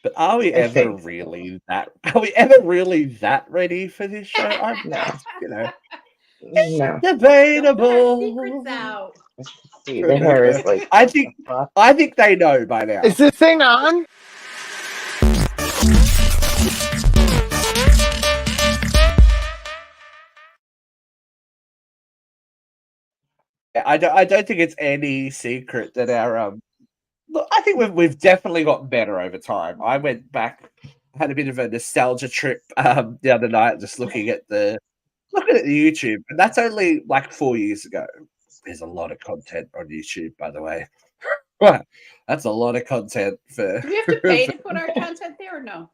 But are we I ever think. really that? Are we ever really that ready for this show? I'm No. just, No. Don't let our secrets debatable. out. See, the hair is like, I what the think, fuck? I think they know by now. Is this thing on? I don't think it's any secret that our look, I think we've definitely gotten better over time. I went back, had a bit of a nostalgia trip the other night, just looking at the YouTube, and that's only like 4 years ago. There's a lot of content on YouTube, by the way. Right, that's a lot of content for. Do we have to pay to put our content there or no?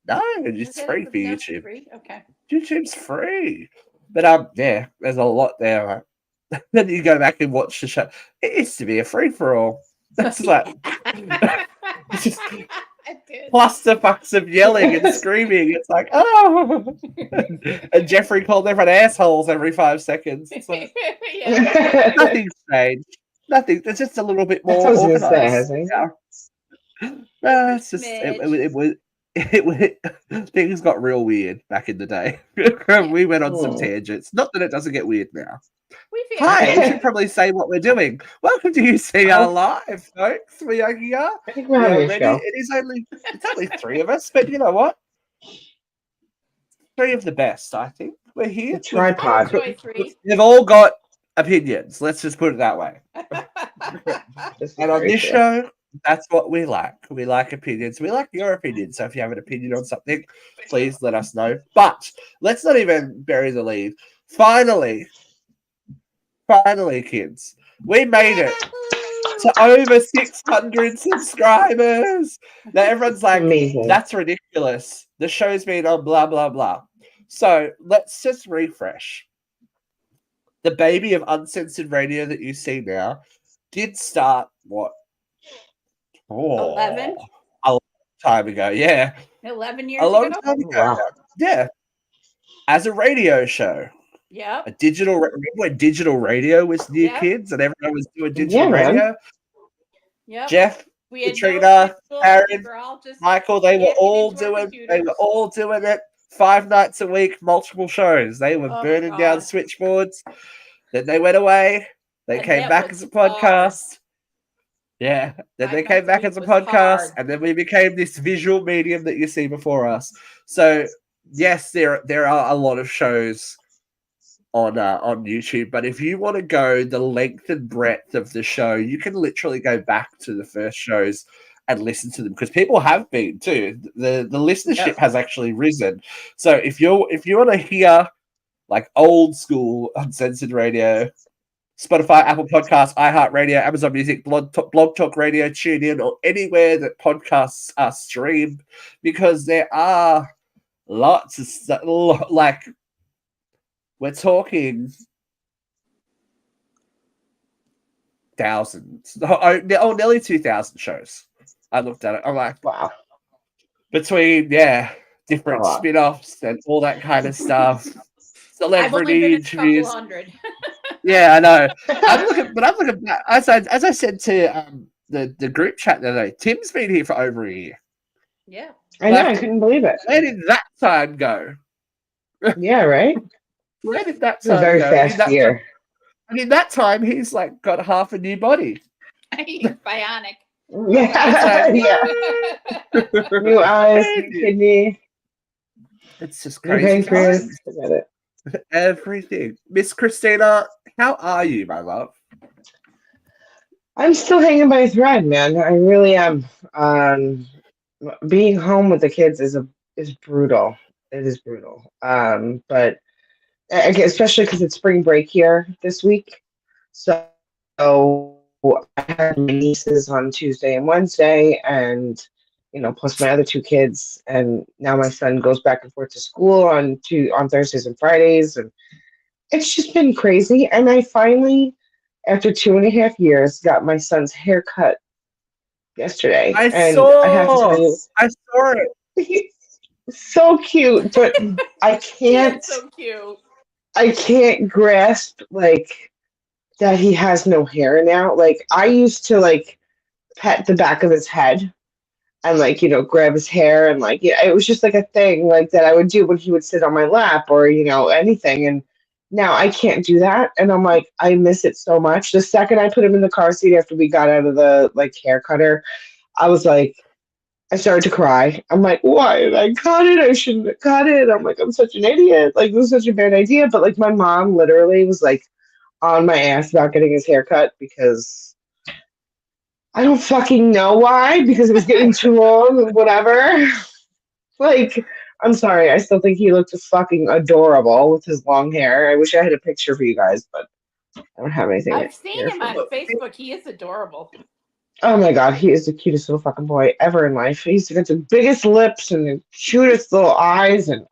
No, it's free for No, YouTube. free? Okay. YouTube's free, but yeah, there's a lot there. Right? Then you go back and watch the show. It used to be a free for all. That's like just clusterfucks of yelling and screaming. It's like, oh, and Jeffrey called everyone assholes every 5 seconds. It's like, nothing's changed. Nothing. It's just a little bit more organized. It's just things got real weird back in the day. We went on some tangents. Not that it doesn't get weird now. Hi, we should probably say what we're doing. Welcome to UCR Live, folks. We are here. I think we're having a show. It's only three of us, but you know what? Three of the best, I think. We're here. The tripod. They've all got opinions. Let's just put it that way. And on this show, that's what we like. We like opinions. We like your opinion. So if you have an opinion on something, please let us know. But let's not even bury the lead. Finally, kids, we made it to over 600 subscribers. Now everyone's like, amazing. That's ridiculous. The show's been on blah, blah, blah. So let's just refresh. The baby of uncensored radio that you see now did start, what? 11? A long time ago, yeah. 11 years ago? A long time ago. Wow. Yeah. As a radio show. Yeah. A digital, remember when digital radio was new, kids, and everyone was doing digital radio? Yeah. Jeff, Katrina, Aaron, Michael, they were all doing it 5 nights a week, multiple shows. They were burning down switchboards. Then they went away. They came back as a podcast. Yeah. Then they came back as a podcast, and then we became this visual medium that you see before us. So yes, there are a lot of shows on YouTube, but if you want to go the length and breadth of the show, you can literally go back to the first shows and listen to them, because people have been too. The listenership has actually risen. So if you want to hear like old school uncensored radio, Spotify, Apple Podcasts, iHeartRadio, Amazon Music, Blog Talk Radio, TuneIn, or anywhere that podcasts are streamed, because there are lots of stuff. Like, we're talking thousands. Nearly 2,000 shows. I looked at it. I'm like, wow. Between, different spin-offs and all that kind of stuff. Celebrity interviews. Yeah, I know. I'm looking back. As I said to the group chat the other day, Tim's been here for over a year. Yeah. I know, I couldn't believe it. Where did that time go? Yeah, right? Where did that time go? Very fast year. I mean, that time he's like got half a new body. He's bionic. Yeah. New eyes, new kidney. It's just crazy. It. Everything. Miss Christina, how are you, my love? I'm still hanging by a thread, man. I really am. Being home with the kids is brutal. It is brutal. But especially because it's spring break here this week. So I had my nieces on Tuesday and Wednesday, and plus my other 2 kids, and now my son goes back and forth to school on Thursdays and Fridays, and it's just been crazy. And I finally, after 2.5 years, got my son's haircut yesterday. I saw it. He's so cute, but I can't. So cute. I can't grasp that he has no hair now. Like, I used to pet the back of his head, and like, grab his hair, and like, yeah, it was just like a thing like that I would do when he would sit on my lap, or anything. And now I can't do that, and I'm like, I miss it so much. The second I put him in the car seat after we got out of the like hair cutter, I was like, I started to cry. I'm like, why did I cut it? I shouldn't have cut it. I'm like, I'm such an idiot. Like, this was such a bad idea. But like, my mom literally was like on my ass about getting his hair cut because I don't fucking know why, because it was getting too long and whatever. Like, I'm sorry. I still think he looked fucking adorable with his long hair. I wish I had a picture for you guys, but I don't have anything. I've seen him on Facebook. He is adorable. Oh my god, he is the cutest little fucking boy ever in life. He's got the biggest lips and the cutest little eyes, and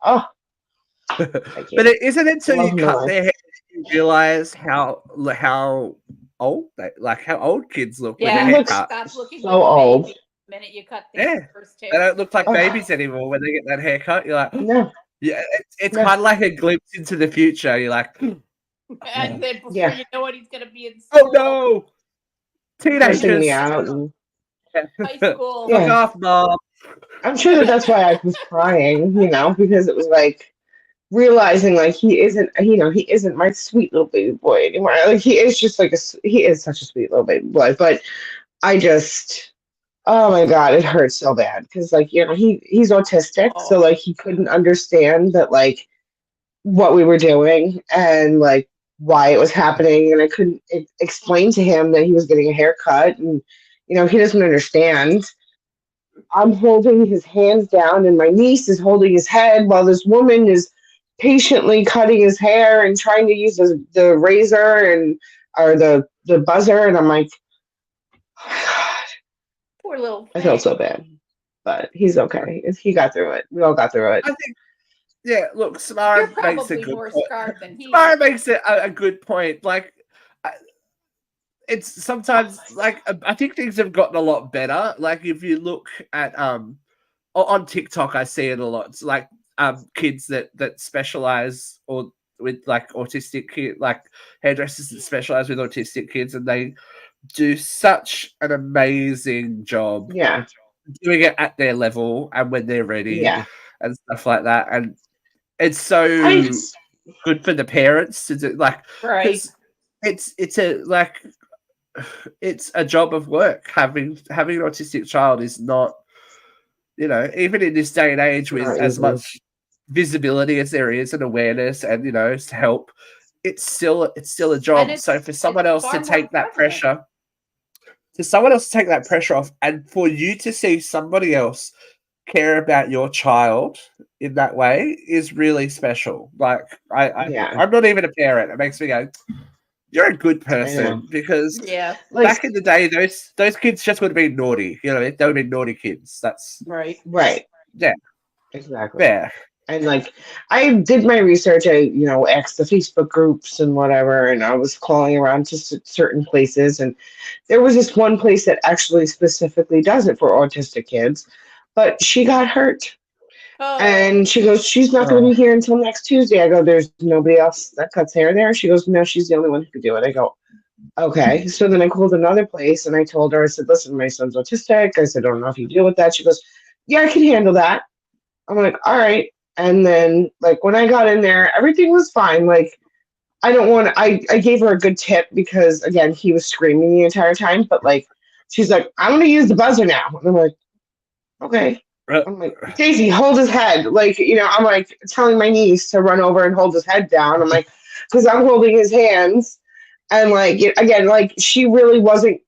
But isn't it until you cut their hair you realize how old how old kids look when their hair cut? Stop looking so old. The minute you cut their first hair. They don't look like babies anymore when they get that haircut. You're like, no. Yeah, it's kind of like a glimpse into the future. You're like, and then before you know it, he's gonna be in oh school. no, teenagers. Me out and, high school. Fuck off, Mom. I'm sure that's why I was crying, because it was like realizing like he isn't my sweet little baby boy anymore. Like he is just like he is such a sweet little baby boy, but I just, oh my god, it hurts so bad because like he's autistic, so like he couldn't understand that like what we were doing and like why it was happening, and I couldn't explain to him that he was getting a haircut, and he doesn't understand. I'm holding his hands down, and my niece is holding his head while this woman is patiently cutting his hair and trying to use the razor or the buzzer, and I'm like, oh my god, poor little thing. I felt so bad, but he's okay. He got through it. We all got through it. I think, yeah. Look, Samara makes a good more point. scarred than he. Samara makes it a good point. Like, it's sometimes like I think things have gotten a lot better. Like if you look at on TikTok, I see it a lot. It's like kids that specialize or with like autistic kids, like hairdressers that specialize with autistic kids, and they do such an amazing job. Yeah, doing it at their level and when they're ready. Yeah, and stuff like that, and it's so good for the parents to do. Like, right? It's a job of work. Having an autistic child is not, even in this day and age with as much visibility as there is and awareness and to help, it's still a job. So for someone else to take that pressure, off, and for you to see somebody else care about your child in that way is really special. Like I'm not even a parent. It makes me go, you're a good person, because back in the day, those kids just would have been naughty. They would have been naughty kids. That's right. Yeah, exactly. Yeah, and like I did my research. I asked the Facebook groups and whatever, and I was calling around to certain places, and there was this one place that actually specifically does it for autistic kids, but she got hurt. And she goes, she's not going to be here until next Tuesday. I go, there's nobody else that cuts hair there? She goes, no, she's the only one who could do it. I go, okay. So then I called another place, and I told her, I said, listen, my son's autistic. I said, I don't know if you deal with that. She goes, yeah, I can handle that. I'm like, all right. And then like when I got in there, everything was fine. Like I gave her a good tip because again, he was screaming the entire time, but like, she's like, I'm going to use the buzzer now. And I'm like, okay. I'm like, Daisy, hold his head. Like, I'm like telling my niece to run over and hold his head down. I'm like, because I'm holding his hands. And like, again, like she really wasn't,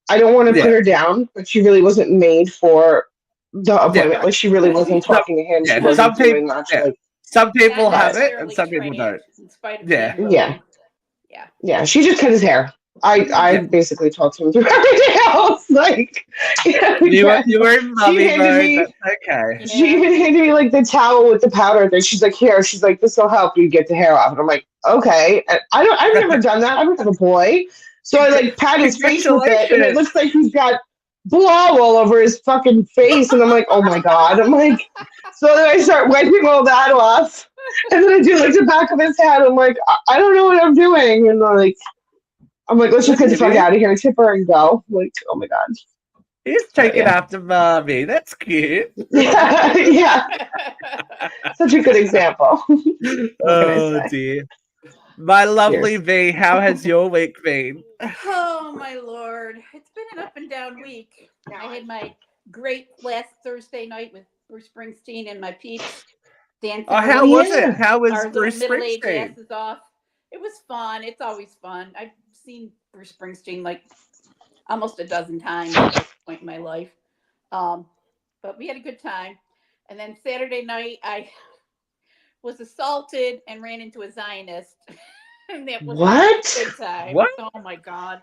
I don't want to put her down, but she really wasn't made for the appointment. Yeah. Like she really wasn't talking to him. Yeah. She wasn't doing much. Yeah. Like, some people have it and some people don't. In spite of yeah. She just cut his hair. I basically talked him through everything else. Like, you were in mommy mode. That's okay. She even handed me like the towel with the powder thing. She's like, here. She's like, this will help you get the hair off. And I'm like, okay. And I've never done that. I don't have a boy, so I like pat his face with it, and it looks like he's got blow all over his fucking face. And I'm like, oh my god. I'm like, so then I start wiping all that off, and then I do like the back of his head. I'm like, I don't know what I'm doing, and I'm like, let's just get the fuck out of here, tip her and go. Like, oh my god. He's taking after mommy. That's cute. Yeah. Such a good example. What can I Oh say? dear. My lovely Cheers. V, how has your week been? Oh my lord, it's been an up and down week. I had my great last Thursday night with Bruce Springsteen and my peeps dancing. Oh, how Oh, was yeah. it? How was our little Bruce middle-aged Springsteen? asses off. It was fun. It's always fun. I've seen Bruce Springsteen like almost a dozen times at this point in my life. But we had a good time. And then Saturday night, I was assaulted and ran into a Zionist. And that was not What? a good time. What? Oh my God.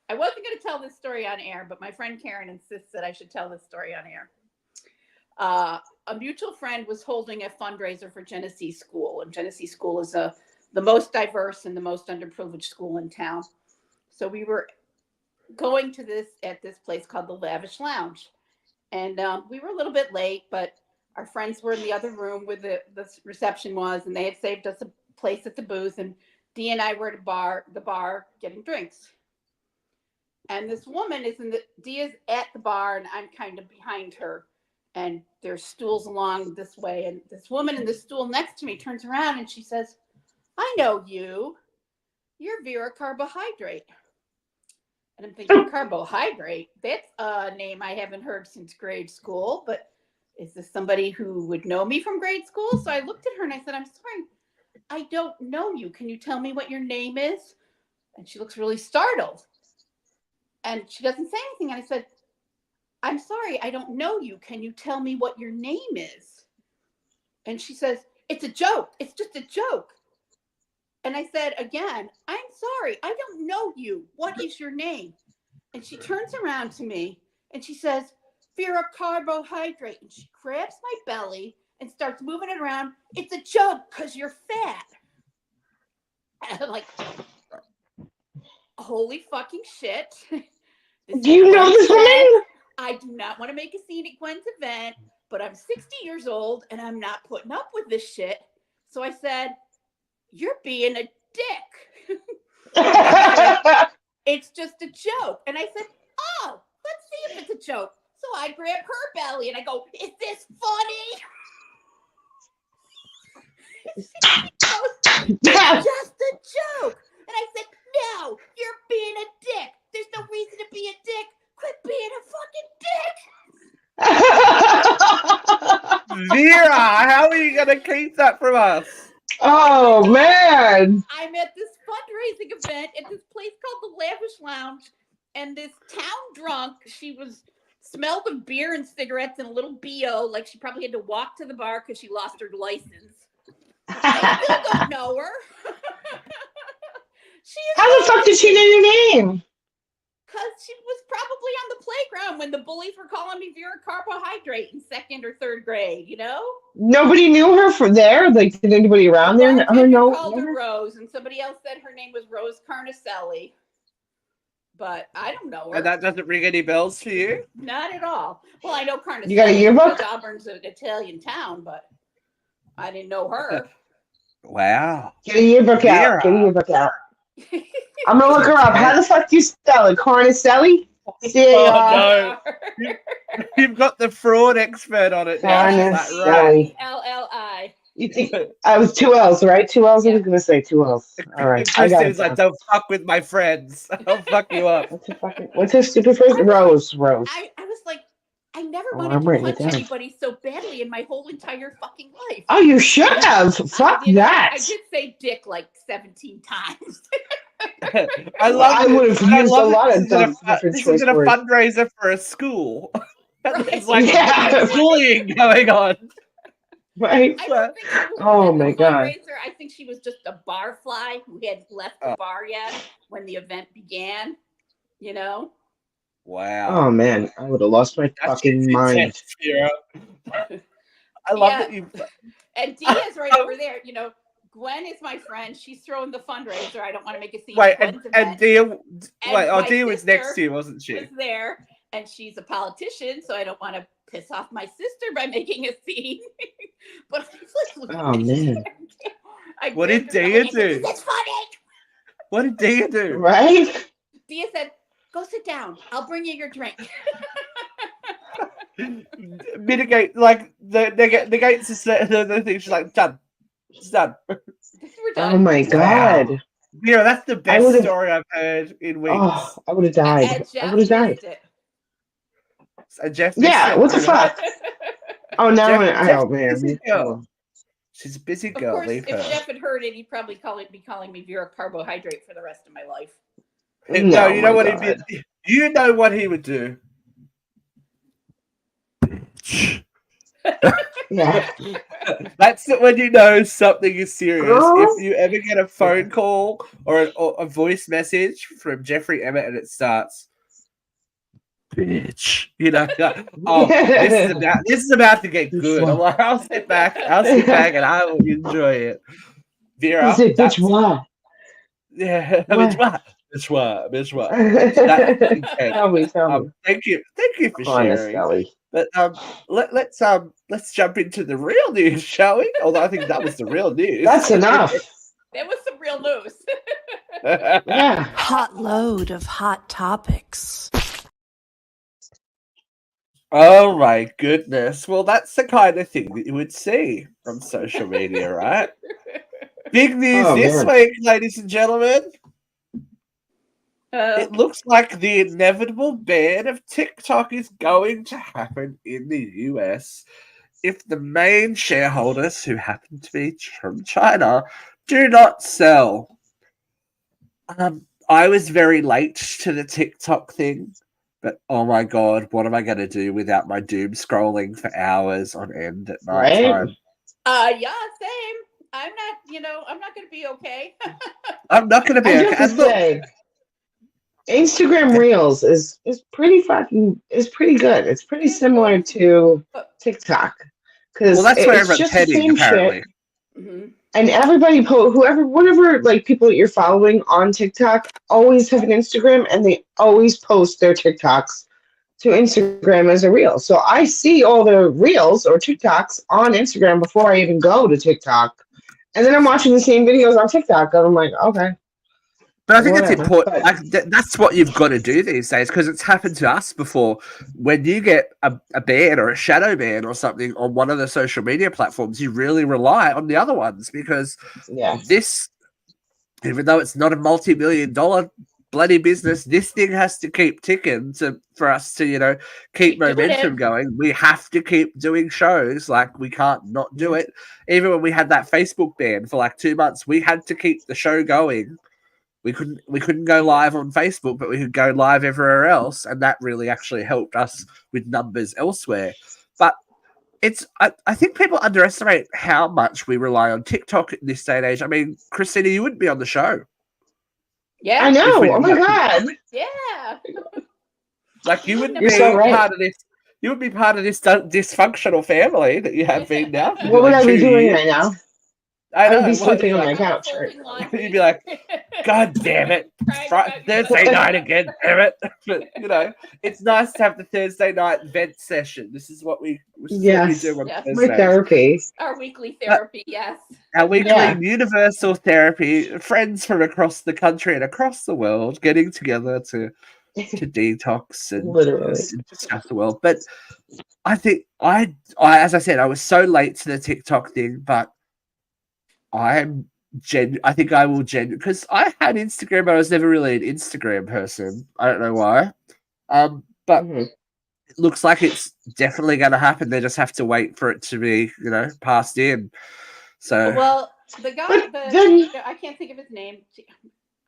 I wasn't going to tell this story on air, but my friend Karen insists that I should tell this story on air. A mutual friend was holding a fundraiser for Genesee School, and Genesee School is the most diverse and the most underprivileged school in town. So we were going to this at this place called the Lavish Lounge, and we were a little bit late, but our friends were in the other room where the reception was, and they had saved us a place at the booth, and Dee and I were at the bar getting drinks. And this woman Dee is at the bar, and I'm kind of behind her. And there's stools along this way. And this woman in the stool next to me turns around and she says, I know you. You're Vera Carbohydrate. And I'm thinking, carbohydrate? That's a name I haven't heard since grade school. But is this somebody who would know me from grade school? So I looked at her and I said, I'm sorry, I don't know you. Can you tell me what your name is? And she looks really startled. And she doesn't say anything. And I said, I'm sorry, I don't know you. Can you tell me what your name is? And she says, it's a joke. It's just a joke. And I said, again, I'm sorry, I don't know you. What is your name? And she turns around to me and she says, Vera Carbohydrate. And she grabs my belly and starts moving it around. It's a joke because you're fat. And I'm like, holy fucking shit. Do you know this woman? I do not want to make a scene at Gwen's event, but I'm 60 years old and I'm not putting up with this shit. So I said, you're being a dick. It's just a joke. And I said, oh, let's see if it's a joke. So I grab her belly and I go, is this funny? She goes, it's just a joke. And I said, no, you're being a dick. There's no reason to be a dick. Quit being a fucking dick. Vera, how are you going to keep that from us? Oh, man. I'm at this fundraising event at this place called the Lavish Lounge, and this town drunk, she smelled of beer and cigarettes and a little BO, like she probably had to walk to the bar because she lost her license. I still don't know her. How the fuck did she know your name? Because she was probably on the playground when the bullies were calling me Vera Carbohydrate in 2nd or 3rd grade, you know? Nobody knew her from there? Like, did anybody around there? Bartender called her Rose, and somebody else said her name was Rose Carnicelli. But I don't know her. And that doesn't ring any bells for you? Not at all. Well, I know Carnicelli. You got a yearbook? Because Auburn's an Italian town, but I didn't know her. Wow. Get a yearbook out. Get a yearbook out. I'm going to look her up. How the fuck do you spell it? Carnicelli? Oh, no. You've got the fraud expert on it now. Carnicelli. L-L-I. You think I was 2 L's, right? 2 L's? Yeah. I was going to say 2 L's. All right. Christine's like, don't fuck with my friends. I'll fuck you up. What's her stupid phrase? Rose. I was like, I never wanted to punch anybody so badly in my whole entire fucking life. Oh, you should have. Fuck that. I did say dick like 17 times. I would have used a lot of different This is a fundraiser for a school. It's like bullying going on. Right? Oh my god. I think she was just a barfly who had left the bar yet when the event began. You know? Wow. Oh man, I would have lost my fucking mind. I love that you. And Dee is right over there. You know, Gwen is my friend. She's throwing the fundraiser. I don't want to make a scene. Wait, and Dee. Dee was next to you, wasn't she? Was there, and she's a politician, so I don't want to piss off my sister by making a scene. But I was like, oh man, what did Dee do? That's funny. What did Dee do? Right? Dee said, "Go sit down. I'll bring you your drink." mitigate, like negates the thing. She's like, done. It's done. We're Oh done. my Wow. God. You know, that's the I best would have. story I've heard in Oh, weeks. I would have And died. I Jeff would have died. missed it. And Jeff missed Yeah. it. What the Who knows? fuck? Oh, now Jeff's oh a busy man. girl. She's a busy Of girl. course, Leave if her. Jeff had heard it, he'd probably be calling me Vera Carbohydrate for the rest of my life. No, you know my what God. he'd be. You know what he would do. Yeah. That's when you know something is serious. Girl. If you ever get a phone call or a voice message from Jeffrey Emmett and it starts, bitch, you know, oh, this is about to get good. I'm like, I'll sit back and I will enjoy it. Vera, He said, that's bitch, why? yeah, What? bitch, what? That's intense. Tell me. Thank you for Honest, sharing. Ellie. But let's jump into the real news, shall we? Although I think that was the real news. That's enough. That was some real news. Yeah. Hot load of hot topics. Oh my goodness. Well, that's the kind of thing that you would see on social media, right? Big news this week, ladies and gentlemen. It looks like the inevitable ban of TikTok is going to happen in the US if the main shareholders, who happen to be from China, do not sell. I was very late to the TikTok thing, but oh my god, what am I going to do without my doom scrolling for hours on end at night time? Yeah, same. I'm not going to be okay. I'm not going to be I okay. have to say, Instagram Reels is pretty good. It's pretty similar to TikTok because that's where it's everyone's just the heading, same apparently. shit. Mm-hmm. And everybody, whatever, like people that you're following on TikTok, always have an Instagram, and they always post their TikToks to Instagram as a reel. So I see all the reels or TikToks on Instagram before I even go to TikTok, and then I'm watching the same videos on TikTok, and I'm like, okay. But I think it's important. Like that's what you've got to do these days because it's happened to us before. When you get a ban or a shadow ban or something on one of the social media platforms, you really rely on the other ones because this, even though it's not a multi-million-dollar bloody business, this thing has to keep ticking for us to keep momentum going. We have to keep doing shows. Like we can't not do it. Even when we had that Facebook ban for like 2 months, we had to keep the show going. We couldn't go live on Facebook, but we could go live everywhere else, and that really actually helped us with numbers elsewhere. But I think people underestimate how much we rely on TikTok in this day and age. I mean, Christina, you wouldn't be on the show. Yeah, I know. Oh my god. Yeah. Like you wouldn't be part of this. You would be part of this dysfunctional family that you have been now. What would I be doing right now? I would be sleeping on my couch. You'd be like, God damn it. Thursday night again, damn it. But, it's nice to have the Thursday night vent session. This is what we do on Thursday. My therapy. Our weekly therapy, yes. Our weekly universal therapy. Friends from across the country and across the world getting together to detox and discuss the world. But I think as I said, I was so late to the TikTok thing, but I think I will because I had Instagram, but I was never really an Instagram person. I don't know why. But it looks like it's definitely going to happen. They just have to wait for it to be, passed in. So well, the guy, I can't think of his name.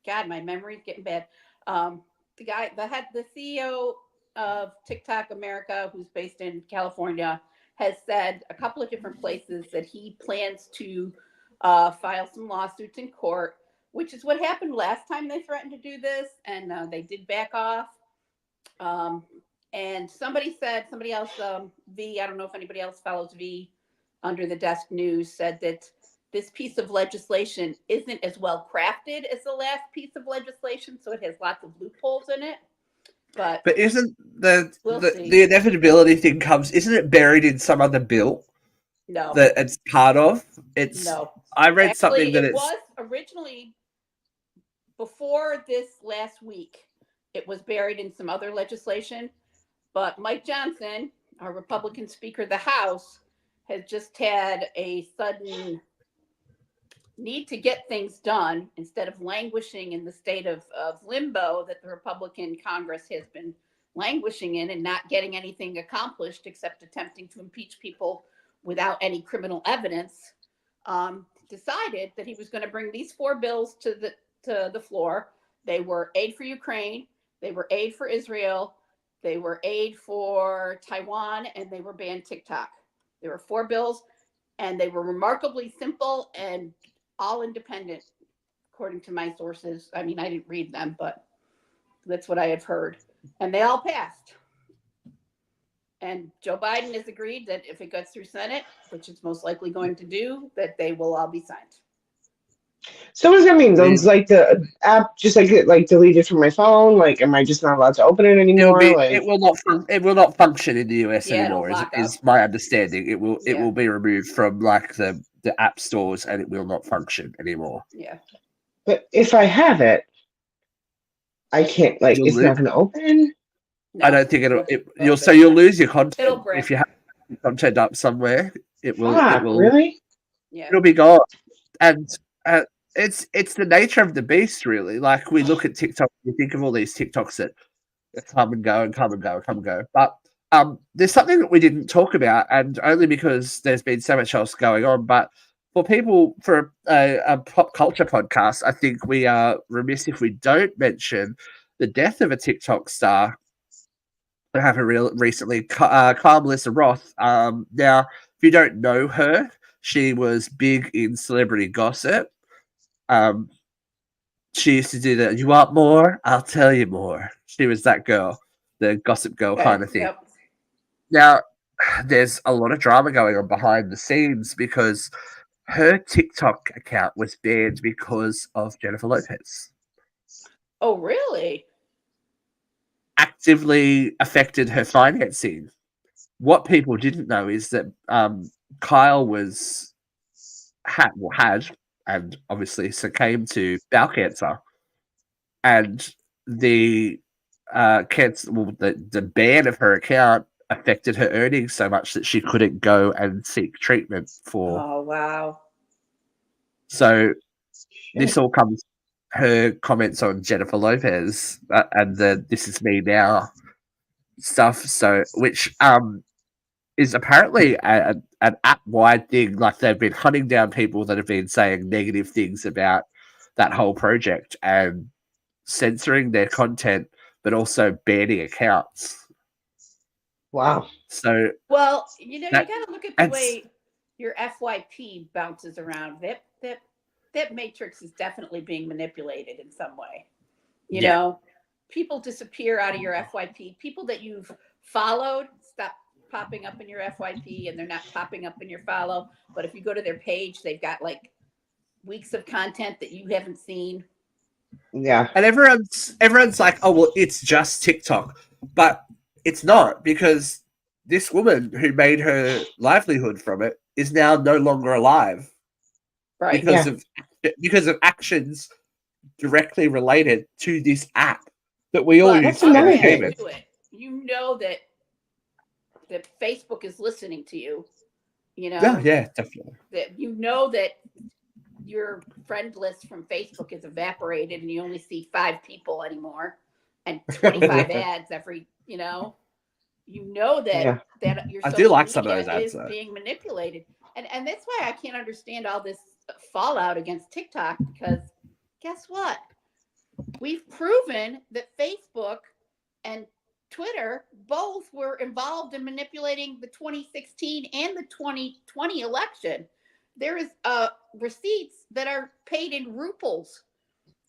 God, my memory's getting bad. The guy the CEO of TikTok America, who's based in California, has said a couple of different places that he plans to file some lawsuits in court, which is what happened last time they threatened to do this, and they did back off. And somebody else, V, I don't know if anybody else follows V, Under the Desk News, said that this piece of legislation isn't as well crafted as the last piece of legislation, so it has lots of loopholes in it. But isn't the inevitability thing isn't it buried in some other bill? No. That it's part of? No. I read something that it was originally, before this last week, it was buried in some other legislation. But Mike Johnson, our Republican Speaker of the House, has just had a sudden need to get things done instead of languishing in the state of limbo that the Republican Congress has been languishing in and not getting anything accomplished except attempting to impeach people without any criminal evidence. Decided that he was going to bring these 4 bills to the floor. They were aid for Ukraine, they were aid for Israel, they were aid for Taiwan, and they were ban TikTok. There were 4 bills, and they were remarkably simple and all independent, according to my sources. I mean, I didn't read them, but that's what I have heard. And they all passed. And Joe Biden has agreed that if it goes through Senate, which it's most likely going to do, that they will all be signed. So what does that mean? Those like the app just like deleted from my phone? Like, am I just not allowed to open it anymore? It will not function in the US anymore. Is my understanding. It will be removed from like the app stores and it will not function anymore. Yeah. But if I have it, I can't. Like, it's not going to open. No, I don't think you'll lose your content if you have content up somewhere. It will. Really? Yeah. It'll be gone, and it's the nature of the beast, really. Like we look at TikTok, we think of all these TikToks that come and go and come and go and come and go. But there's something that we didn't talk about, and only because there's been so much else going on. But for a pop culture podcast, I think we are remiss if we don't mention the death of a TikTok star. I have recently, Kyle Melissa Roth. Now, if you don't know her, she was big in celebrity gossip. She used to do that. You want more? I'll tell you more. She was that girl, the gossip girl kind of thing. Yep. Now, there's a lot of drama going on behind the scenes because her TikTok account was banned because of Jennifer Lopez. Oh, really? Actively affected her financing. What people didn't know is that Kyle had and obviously succumbed to bowel cancer, and the the ban of her account affected her earnings so much that she couldn't go and seek treatment for. Oh wow! So this all comes. Her comments on Jennifer Lopez and the "This Is Me Now" stuff, so which is apparently an app-wide thing. Like they've been hunting down people that have been saying negative things about that whole project and censoring their content, but also banning accounts. Wow. So you got to look at the way your FYP bounces around. That matrix is definitely being manipulated in some way. You know, people disappear out of your FYP. People that you've followed stop popping up in your FYP, and they're not popping up in your follow. But if you go to their page, they've got like weeks of content that you haven't seen. Yeah. And everyone's like, oh, well, it's just TikTok. But it's not, because this woman who made her livelihood from it is now no longer alive. Right. Because of actions directly related to this app that we all use for entertainment. You know that Facebook is listening to you. You know? Yeah, definitely. That you know that your friend list from Facebook is evaporated and you only see 5 people anymore and 25 ads every, you know that that your social like some of those ads, is being manipulated. And that's why I can't understand all this fallout against TikTok, because guess what? We've proven that Facebook and Twitter both were involved in manipulating the 2016 and the 2020 election. There is receipts that are paid in rubles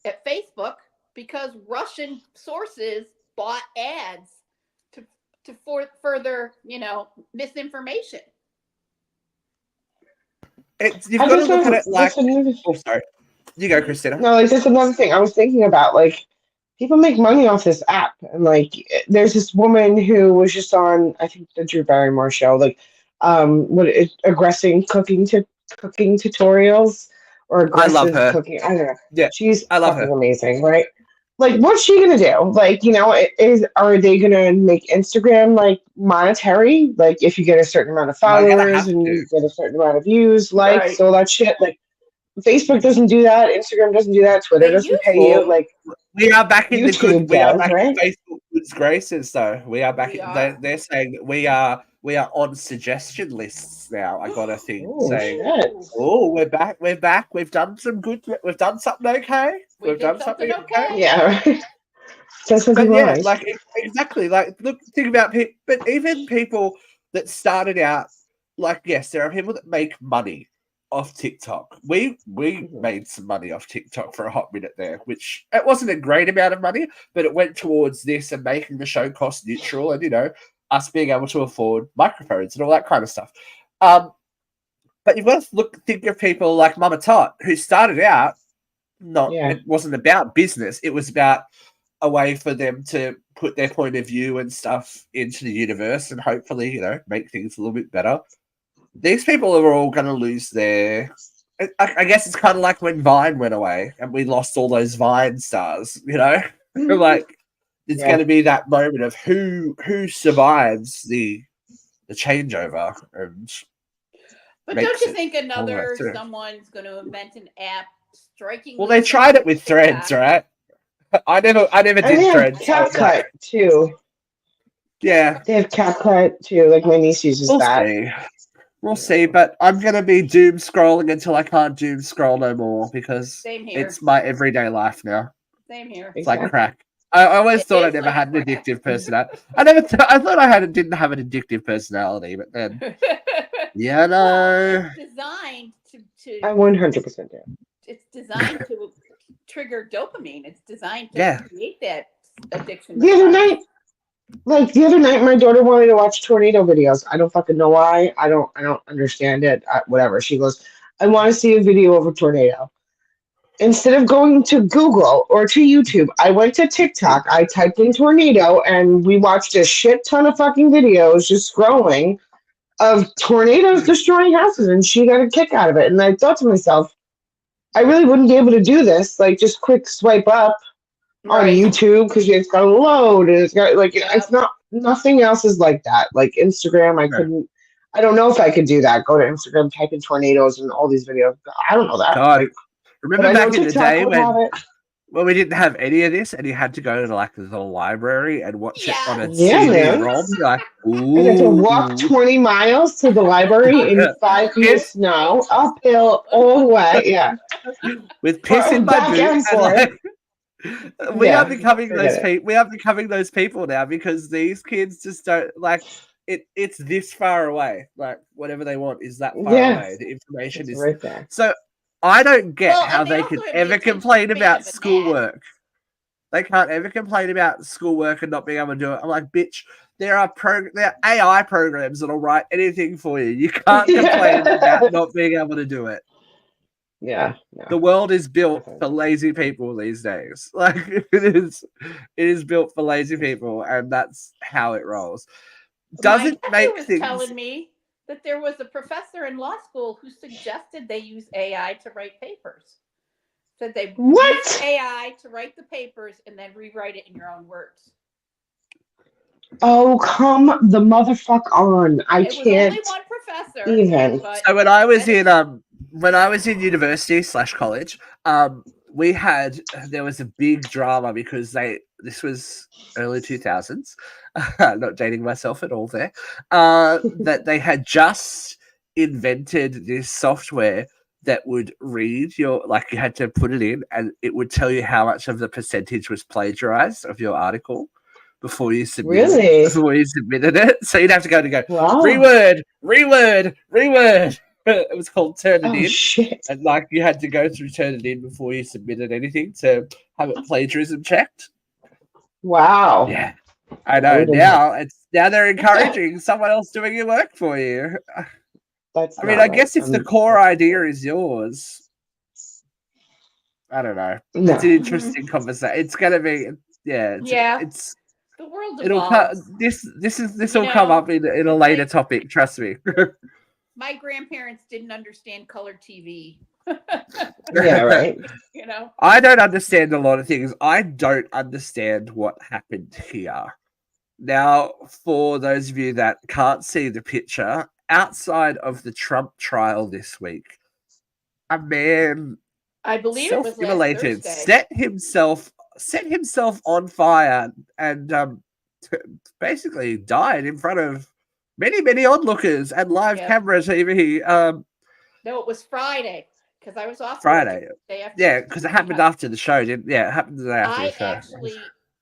at Facebook because Russian sources bought ads to further, misinformation. You've got to look at it like. Oh, sorry. You go, Christina. No, like, there's another thing I was thinking about. Like, people make money off this app, and like, there's this woman who was just on, I think, the Drew Barrymore show. Like, aggressive cooking tutorials or aggressive cooking. I don't know. Yeah, she's I love her. Amazing, right? like, what's she gonna do? Like, are they gonna make Instagram like monetary? Like, if you get a certain amount of They're gonna followers have and to. you get a certain amount of views, likes, Right. all that shit. Like, Facebook doesn't do that. Instagram doesn't do that. Twitter They doesn't used pay you. Well, to. Like, we are back in YouTube we are does, back right? in Facebook goods graces, though. We are back. We They, are. they're saying that we are on suggestion lists now. I got a thing Oh saying, shit! "Oh, we're back. We're back. We've done some good. We've done something okay. We We've did done something something okay." okay. Yeah, right. That's what But people yeah, like. like exactly. Like, look, think about people. But even people that started out, like, yes, there are people that make money off TikTok. We Mhm. made some money off TikTok for a hot minute there, which it wasn't a great amount of money, but it went towards this and making the show cost neutral, and us being able to afford microphones and all that kind of stuff. But you've got to think of people like Mama Tot, who started out Yeah. it wasn't about business, it was about a way for them to put their point of view and stuff into the universe and hopefully, make things a little bit better. These people are all going to lose their. I guess it's kind of like when Vine went away and we lost all those Vine stars, like it's Yeah. going to be that moment of who survives the changeover and But makes don't you it think all the way another through. someone's going to invent an app strikingly? Well, they tried it with Threads, right? I never And did they have Threads. CapCut too. Yeah, They have CapCut too. Like, my niece uses we'll that. see. We'll see, but I'm gonna be doom scrolling until I can't doom scroll no more because Same here. it's my everyday life now. Same here. It's like Exactly. crack. I always It thought I is never like had an crack. addictive personality. I thought I didn't have an addictive personality, but then Well, it's designed to I 100% do. it's designed to trigger dopamine. It's designed to Yeah. create that addiction The other response. night, my daughter wanted to watch tornado videos. I don't fucking know why. I don't understand it. Whatever. She goes, I want to see a video of a tornado. Instead of going to Google or to YouTube, I went to TikTok. I typed in tornado, and we watched a shit ton of fucking videos just scrolling of tornadoes destroying houses, and she got a kick out of it. And I thought to myself, I really wouldn't be able to do this. Like, just quick swipe up on Right. YouTube because it's got to load, and it's got it's not, nothing else is like that. Like Instagram, I couldn't. I don't know if I could do that. Go to Instagram, type in tornadoes, and all these videos. I don't know that. God, Like, but remember I know back in the TikTok day would have it. when we didn't have any of this and you had to go to like the library and watch it on a Yeah, man. CD-ROM? Like, I got to walk ooh. 20 miles to the library in 5 feet of snow, uphill, all the way. Yeah. With piss in my Back boot. and forth. We are Yeah, becoming forget those it. people. We are becoming those people now because these kids just don't like it. It's this far away. Like whatever they want is that far Yeah. away. The information It's is right there. so. I don't get Well, how and they they also can have the ever attention complain span about of a gnat. schoolwork. They can't ever complain about schoolwork and not being able to do it. I'm like, bitch, there are AI programs that'll write anything for you. You can't complain about not being able to do it. Yeah. No. The world is built Definitely. for lazy people these days. Like it is built for lazy people, and that's how it rolls. Doesn't My nephew make was things. telling me that there was a professor in law school who suggested they use AI to write papers. Said they What? use AI to write the papers and then rewrite it in your own words. Oh, come the motherfuck on! I It was can't only one professor. even. But So when I was in university / college, there was a big drama because this was early 2000s. Not dating myself at all there. That they had just invented this software that would read you had to put it in and it would tell you how much of the percentage was plagiarized of your article before you submitted Really? it. So you'd have to go Wow. reword. It was called Turn It Oh In. shit! And you had to go through Turn It In before you submitted anything to have it plagiarism checked. Wow. Yeah. I know. Now they're encouraging someone else doing your work for you. That's. I mean, I guess if the core idea is yours, I don't know. No. It's an interesting conversation. It's gonna be, It's the world it'll evolves. this will come up in a later topic. Trust me. My grandparents didn't understand color TV. Yeah, right. You know? I don't understand a lot of things. I don't understand what happened here. Now, for those of you that can't see the picture, outside of the Trump trial this week, a man I believe it was last self-immolated, Thursday. set himself on fire, and basically died in front of many onlookers and live Yeah. camera TV. No, it was Friday because I was off work Friday, the day after. yeah, because it happened after the show, didn't? Yeah, it happened the day after the I show. actually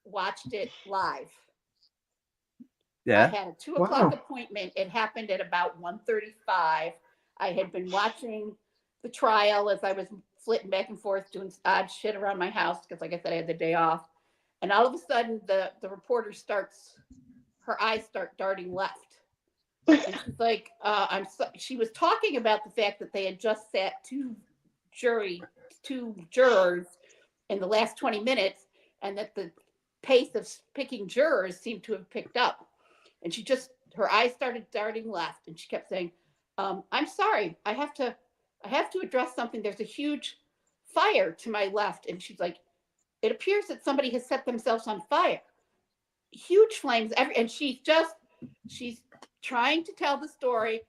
watched it live. I Yeah, had a 2:00 Wow. appointment. It happened at about 1:35. I had been watching the trial as I was flitting back and forth doing odd shit around my house because, like I said, I had the day off. And all of a sudden, the reporter her eyes start darting left. And she's like, she was talking about the fact that they had just sat two jurors in the last 20 minutes and that the pace of picking jurors seemed to have picked up. And her eyes started darting left, and she kept saying, "I'm sorry, I have to address something. There's a huge fire to my left." And she's like, "It appears that somebody has set themselves on fire. Huge flames." And she's trying to tell the story.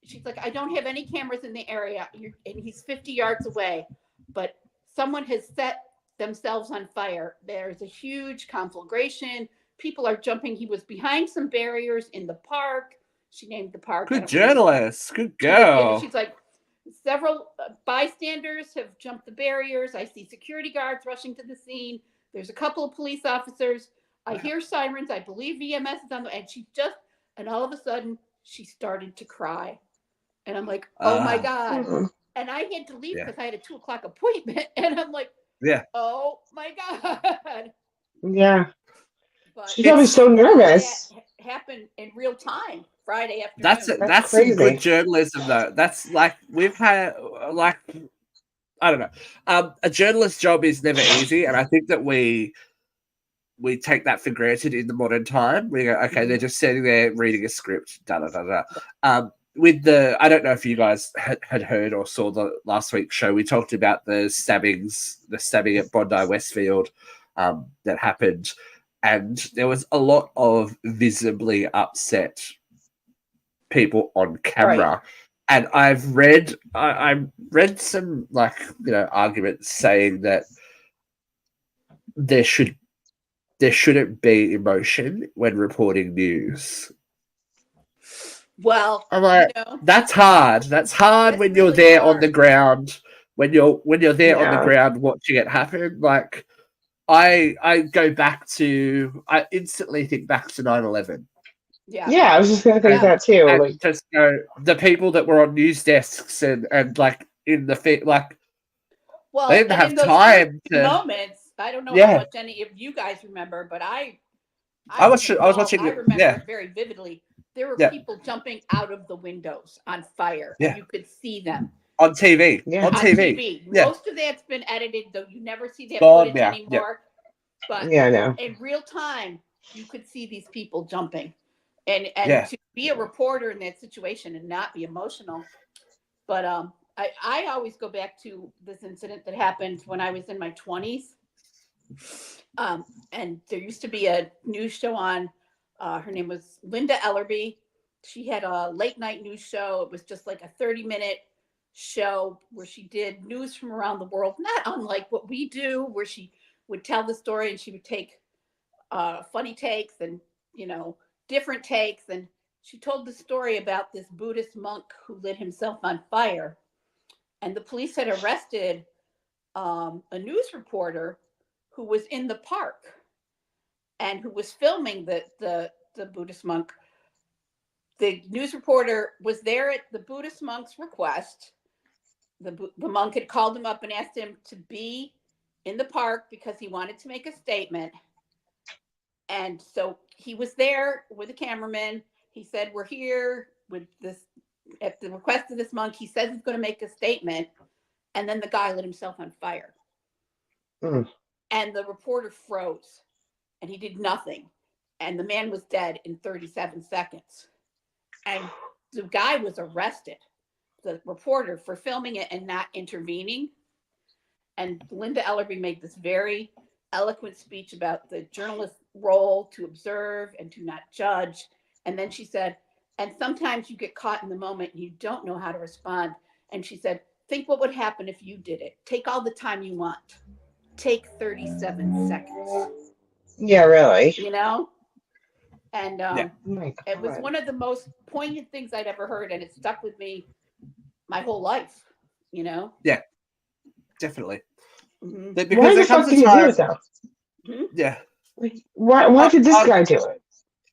She's like, "I don't have any cameras in the area, and he's 50 yards away, but someone has set themselves on fire. There's a huge conflagration. People are jumping. He was behind some barriers in the park." She named the park. good journalist, good girl. She's like, "Several bystanders have jumped the barriers. I see security guards rushing to the scene. There's a couple of police officers. I hear sirens. I believe EMS is on the..." And all of a sudden, she started to cry. And I'm like, "Oh my God." Mhm. And I had to leave Yeah. because I had a 2:00 appointment. And I'm like, Yeah, "Oh my God." Yeah. But She's probably so nervous. that happened in real time Friday that's afternoon. That's some good crazy. journalism, though. That's like we've had, like, I don't know. A journalist's job is never easy, and I think that we take that for granted in the modern time. We go, okay, they're just sitting there reading a script, da da da da. With I don't know if you guys had heard or saw the last week's show. We talked about the stabbing at Bondi Westfield that happened, and there was a lot of visibly upset people on camera. Right. And I've read I read some, like, arguments saying that there shouldn't be emotion when reporting news. Well, I'm like, that's hard. That's hard when you're really there on hard. the ground. When you're there on the Yeah. ground watching it happen. Like, I go back to, I instantly think back to 9/11. Yeah. Yeah, I was just gonna think that too. And Like, just the people that were on news desks and like in the like, Well, they didn't and have in those time to. moments, I don't know how Yeah. much any of you guys remember, but I was watching I it. remember Yeah. it very vividly. There were Yeah. people jumping out of the windows on fire, Yeah. and you could see them On TV. Yeah. On on TV. TV. Yeah. Most of that's been edited, though you never see that Gone footage now. anymore. But yeah, no. in real time, you could see these people jumping. And Yeah. to be a reporter in that situation and not be emotional. But I always go back to this incident that happened when I was in my 20s. And there used to be a news show on, her name was Linda Ellerby. She had a late night news show. It was just like a 30-minute show where she did news from around the world, not unlike what we do, where she would tell the story and she would take funny takes and, different takes. And she told the story about this Buddhist monk who lit himself on fire. And the police had arrested a news reporter who was in the park and who was filming the Buddhist monk. The news reporter was there at the Buddhist monk's request. The monk had called him up and asked him to be in the park because he wanted to make a statement. And so he was there with a cameraman. He said, "We're here with this at the request of this monk. He says he's going to make a statement." And then the guy lit himself on fire. Mm. And the reporter froze and he did nothing. And the man was dead in 37 seconds. And the guy was arrested the reporter for filming it and not intervening. And Linda Ellerbee made this very eloquent speech about the journalist's role to observe and to not judge. And then she said, and sometimes you get caught in the moment and you don't know how to respond. And she said, think what would happen if you did it. Take all the time you want. Take 37 seconds. Yeah, really. You know? And Oh my it was God. one of the most poignant things I'd ever heard. And it stuck with me my whole life, you know? Yeah, definitely. Mm-hmm. Because Why the there fuck comes did a he do time. it though? Yeah. Like, why did this guy do it?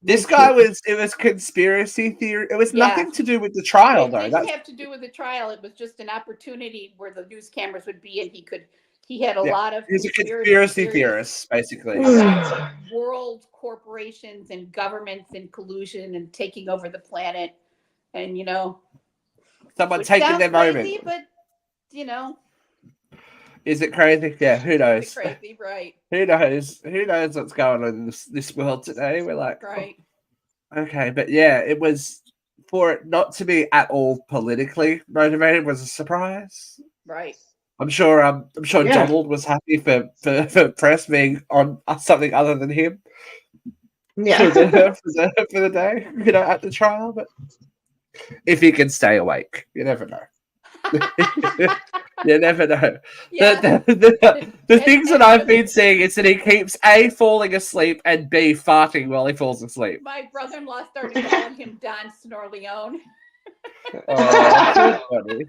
This guy it was conspiracy theory. It was nothing to do with the trial, It though. didn't have to do with the trial. It was just an opportunity where the news cameras would be, and he had a lot of He's a conspiracy theorist, basically. about world corporations and governments and collusion and taking over the planet, and someone taking their crazy, moment. but is it crazy? Yeah, who knows? Is it crazy, right? Who knows? Who knows what's going on in this world today? We're like, right. Oh, okay, but yeah, it was for it not to be at all politically motivated was a surprise. Right. I'm sure Donald was happy for press being on something other than him. Yeah. for the day, at the trial. But if he can stay awake, you never know. You never know. Yeah. The things that I've been seeing is that he keeps A, falling asleep, and B, farting while he falls asleep. My brother-in-law started calling him Don Snorleone. Oh, poor Donnie.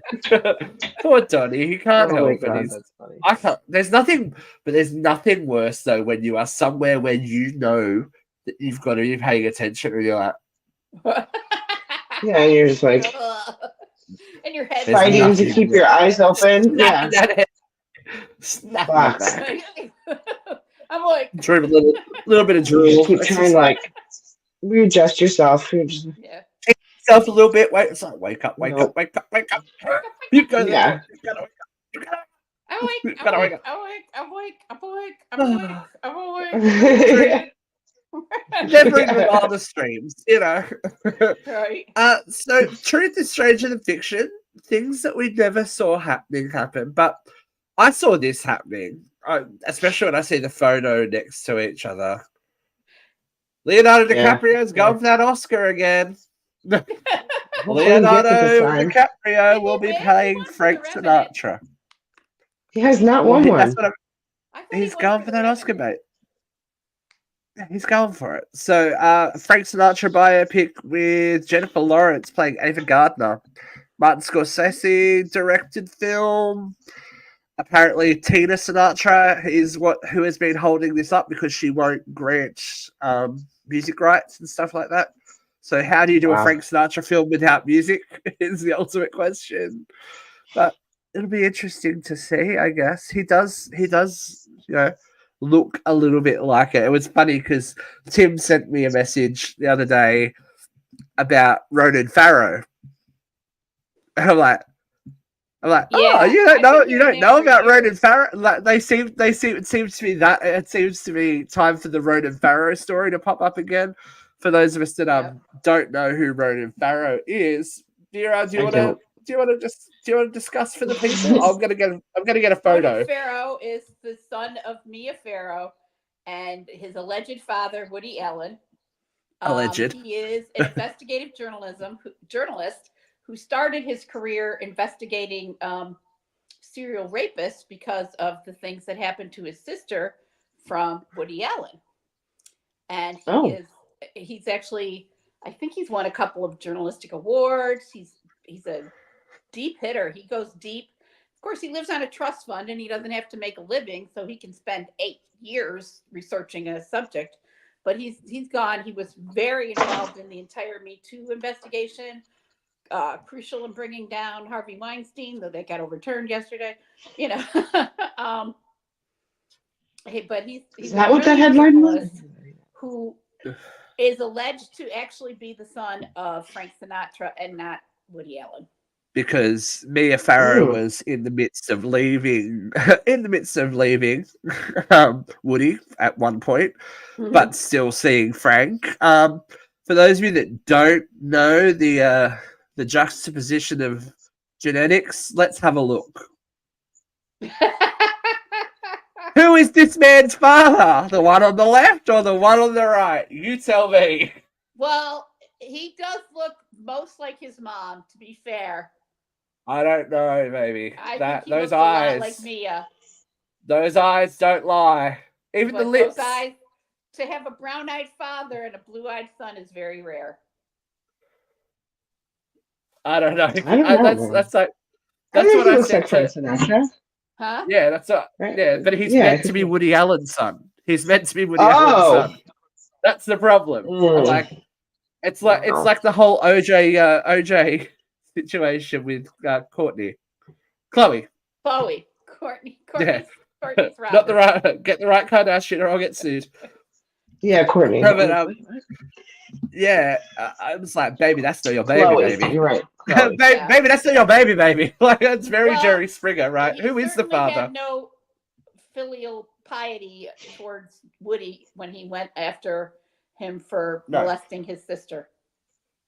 Poor Donnie. He can't help it. That's funny. I can't. There's nothing worse though when you are somewhere where you know that you've got to be paying attention, and you're like, yeah, and you're just like and your head fighting to keep your eyes open. Yeah. Snap that. I'm like, dream a little bit of drool. Keep trying like readjust yourself. You're just yourself a little bit. Wait, it's like wake up. You go yeah. You gotta wake up. I'm awake. Never even all the streams, Right. So truth is stranger than fiction. Things that we never saw happen, but I saw this happening. Especially when I see the photo next to each other. Leonardo DiCaprio's going for that Oscar again. Leonardo DiCaprio will be playing Frank Sinatra. He has not won one. He's going for that Oscar, mate. He's going for it. So, Frank Sinatra biopic with Jennifer Lawrence playing Ava Gardner. Martin Scorsese directed film. Apparently, Tina Sinatra is who has been holding this up because she won't grant music rights and stuff like that. So, how do you do a Frank Sinatra film without music? Is the ultimate question. But it'll be interesting to see. I guess he does. Look a little bit like it. It was funny because Tim sent me a message the other day about Ronan Farrow. And I'm like, oh, you don't know about Ronan Farrow? Like it seems to be time for the Ronan Farrow story to pop up again. For those of us that don't know who Ronan Farrow is, Vera, do you want to discuss for the people? I'm gonna get a photo. Ronan Farrow is the son of Mia Farrow and his alleged father, Woody Allen. Alleged. He is an investigative journalist who started his career investigating serial rapists because of the things that happened to his sister from Woody Allen. And he's actually, I think he's won a couple of journalistic awards. He's a deep hitter. He goes deep. Of course, he lives on a trust fund and he doesn't have to make a living, so he can spend 8 years researching a subject. But he's gone. He was very involved in the entire Me Too investigation. Crucial in bringing down Harvey Weinstein, though that got overturned yesterday. But he's is that what that headline was? Who is alleged to actually be the son of Frank Sinatra and not Woody Allen. Because Mia Farrow was in the midst of leaving Woody at one point, but still seeing Frank. For those of you that don't know the juxtaposition of genetics. Let's have a look. Who is this man's father? The one on the left or the one on the right? You tell me. Well, he does look most like his mom, to be fair. I don't know, baby. I think he Those looks a eyes, lot like Mia. Those eyes don't lie. Even the lips. Those eyes, to have a brown-eyed father and a blue-eyed son is very rare. I don't know. I don't know. That's like I that's think what he I looks said like Frank Sinatra. Huh? Yeah, that's what. Right? Yeah, but he's Yeah, I meant to think be he- Woody Allen's son. He's meant to be Woody Allen's son. That's the problem. Like, it's like the whole OJ situation with Courtney, Chloe. Courtney's Yeah. Courtney's Not the right. Get the right Kardashian, or I'll get sued. Yeah, Courtney. No, but, yeah, I was like, baby, that's not your baby, Chloe, baby. you're right. Chloe. Baby, that's not your baby, baby. Like, that's very Well, Jerry Springer, right? He Who is the certainly father? had no filial piety towards Woody when he went after him for molesting his sister.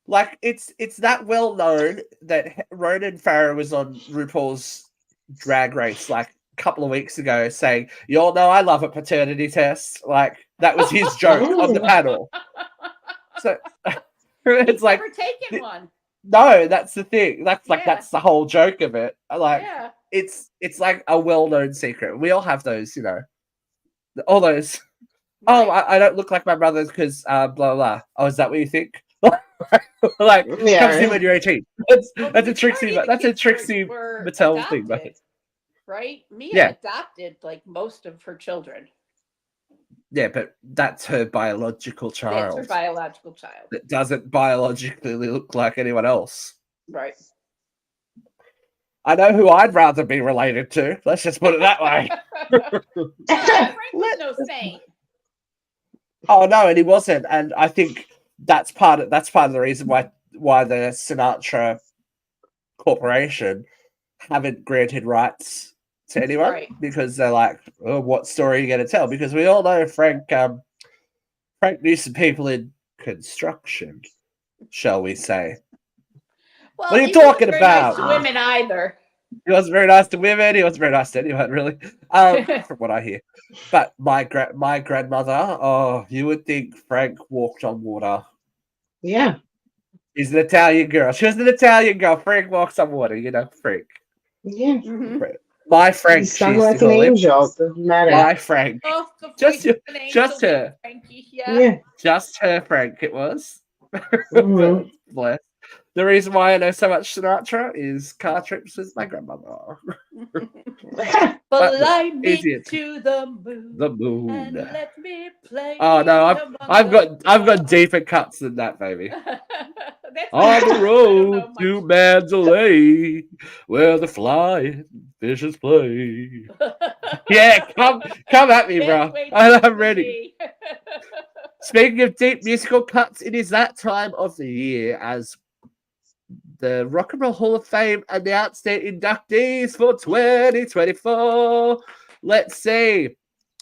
Like, it's that well known that Ronan Farrow was on RuPaul's Drag Race like a couple of weeks ago saying, "You all know I love a paternity test." Like, that was his joke on the panel. So it's like, never taken one. No, that's the thing. That's the whole joke of it. Like, it's like a well-known secret. We all have those, all those. Right. Oh, I don't look like my brothers because blah blah. Oh, is that what you think? Like, comes in when you're 18. That's a Trixie Mattel thing, right? Mia adopted like most of her children. Yeah, but that's her biological child. That's her biological child. That doesn't biologically look like anyone else. Right. I know who I'd rather be related to. Let's just put it that way. Frank was no saint. Oh no, and he wasn't. And I think that's part of the reason why the Sinatra Corporation haven't granted rights to anyone, because they're like, oh, what story are you going to tell? Because we all know Frank knew some people in construction, shall we say. Well, what are you talking Nice about? to women either. He wasn't very nice to women. He wasn't very nice to anyone, really, from what I hear. But my grandmother, oh, you would think Frank walked on water. Yeah. She's an Italian girl. She was an Italian girl. Frank walks on water, Frank. Yeah. Mm-hmm. My Frank. He sung like an angel. Doesn't matter. My Frank. Oh, just her. Yeah. Just her, Frank. It was. Mm-hmm. Bless. The reason why I know so much Sinatra is car trips with my grandmother. Fly me to the moon. The moon. And let me play. Oh no, I've got deeper cuts than that, baby. On the road to Mandalay, where the flying fishes play. Yeah, come at me, bro. I'm ready. Speaking of deep musical cuts, it is that time of the year as the Rock and Roll Hall of Fame announced their inductees for 2024. Let's see.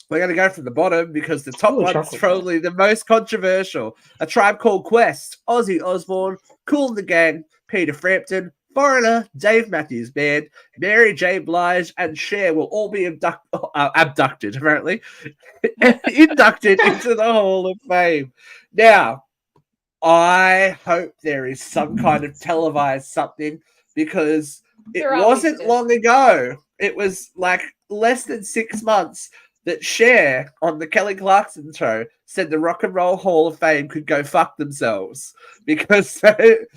We're going to go from the bottom because the top one's probably the most controversial. A Tribe Called Quest, Ozzy Osbourne, Kool and the Gang, Peter Frampton, Foreigner, Dave Matthews Band, Mary J. Blige, and Cher will all be abducted, apparently, inducted into the Hall of Fame. Now, I hope there is some kind of televised something, because it wasn't long ago. It was like less than 6 months that Cher on the Kelly Clarkson show said the Rock and Roll Hall of Fame could go fuck themselves because they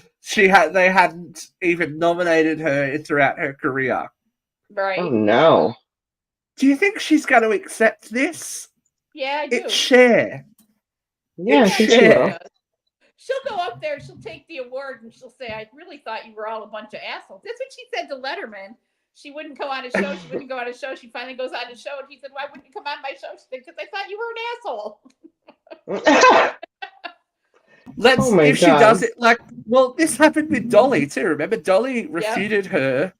hadn't even nominated her throughout her career. Right. Oh no. Do you think she's going to accept this? Yeah, I do. It's Cher. Yeah, I think she will. She'll go up there, she'll take the award, and she'll say, I really thought you were all a bunch of assholes. That's what she said to Letterman. She wouldn't go on his show. She wouldn't go on his show. She finally goes on his show, and he said, why wouldn't you come on my show? She said, because I thought you were an asshole. If she does it, this happened with Dolly too. Remember, Dolly refuted her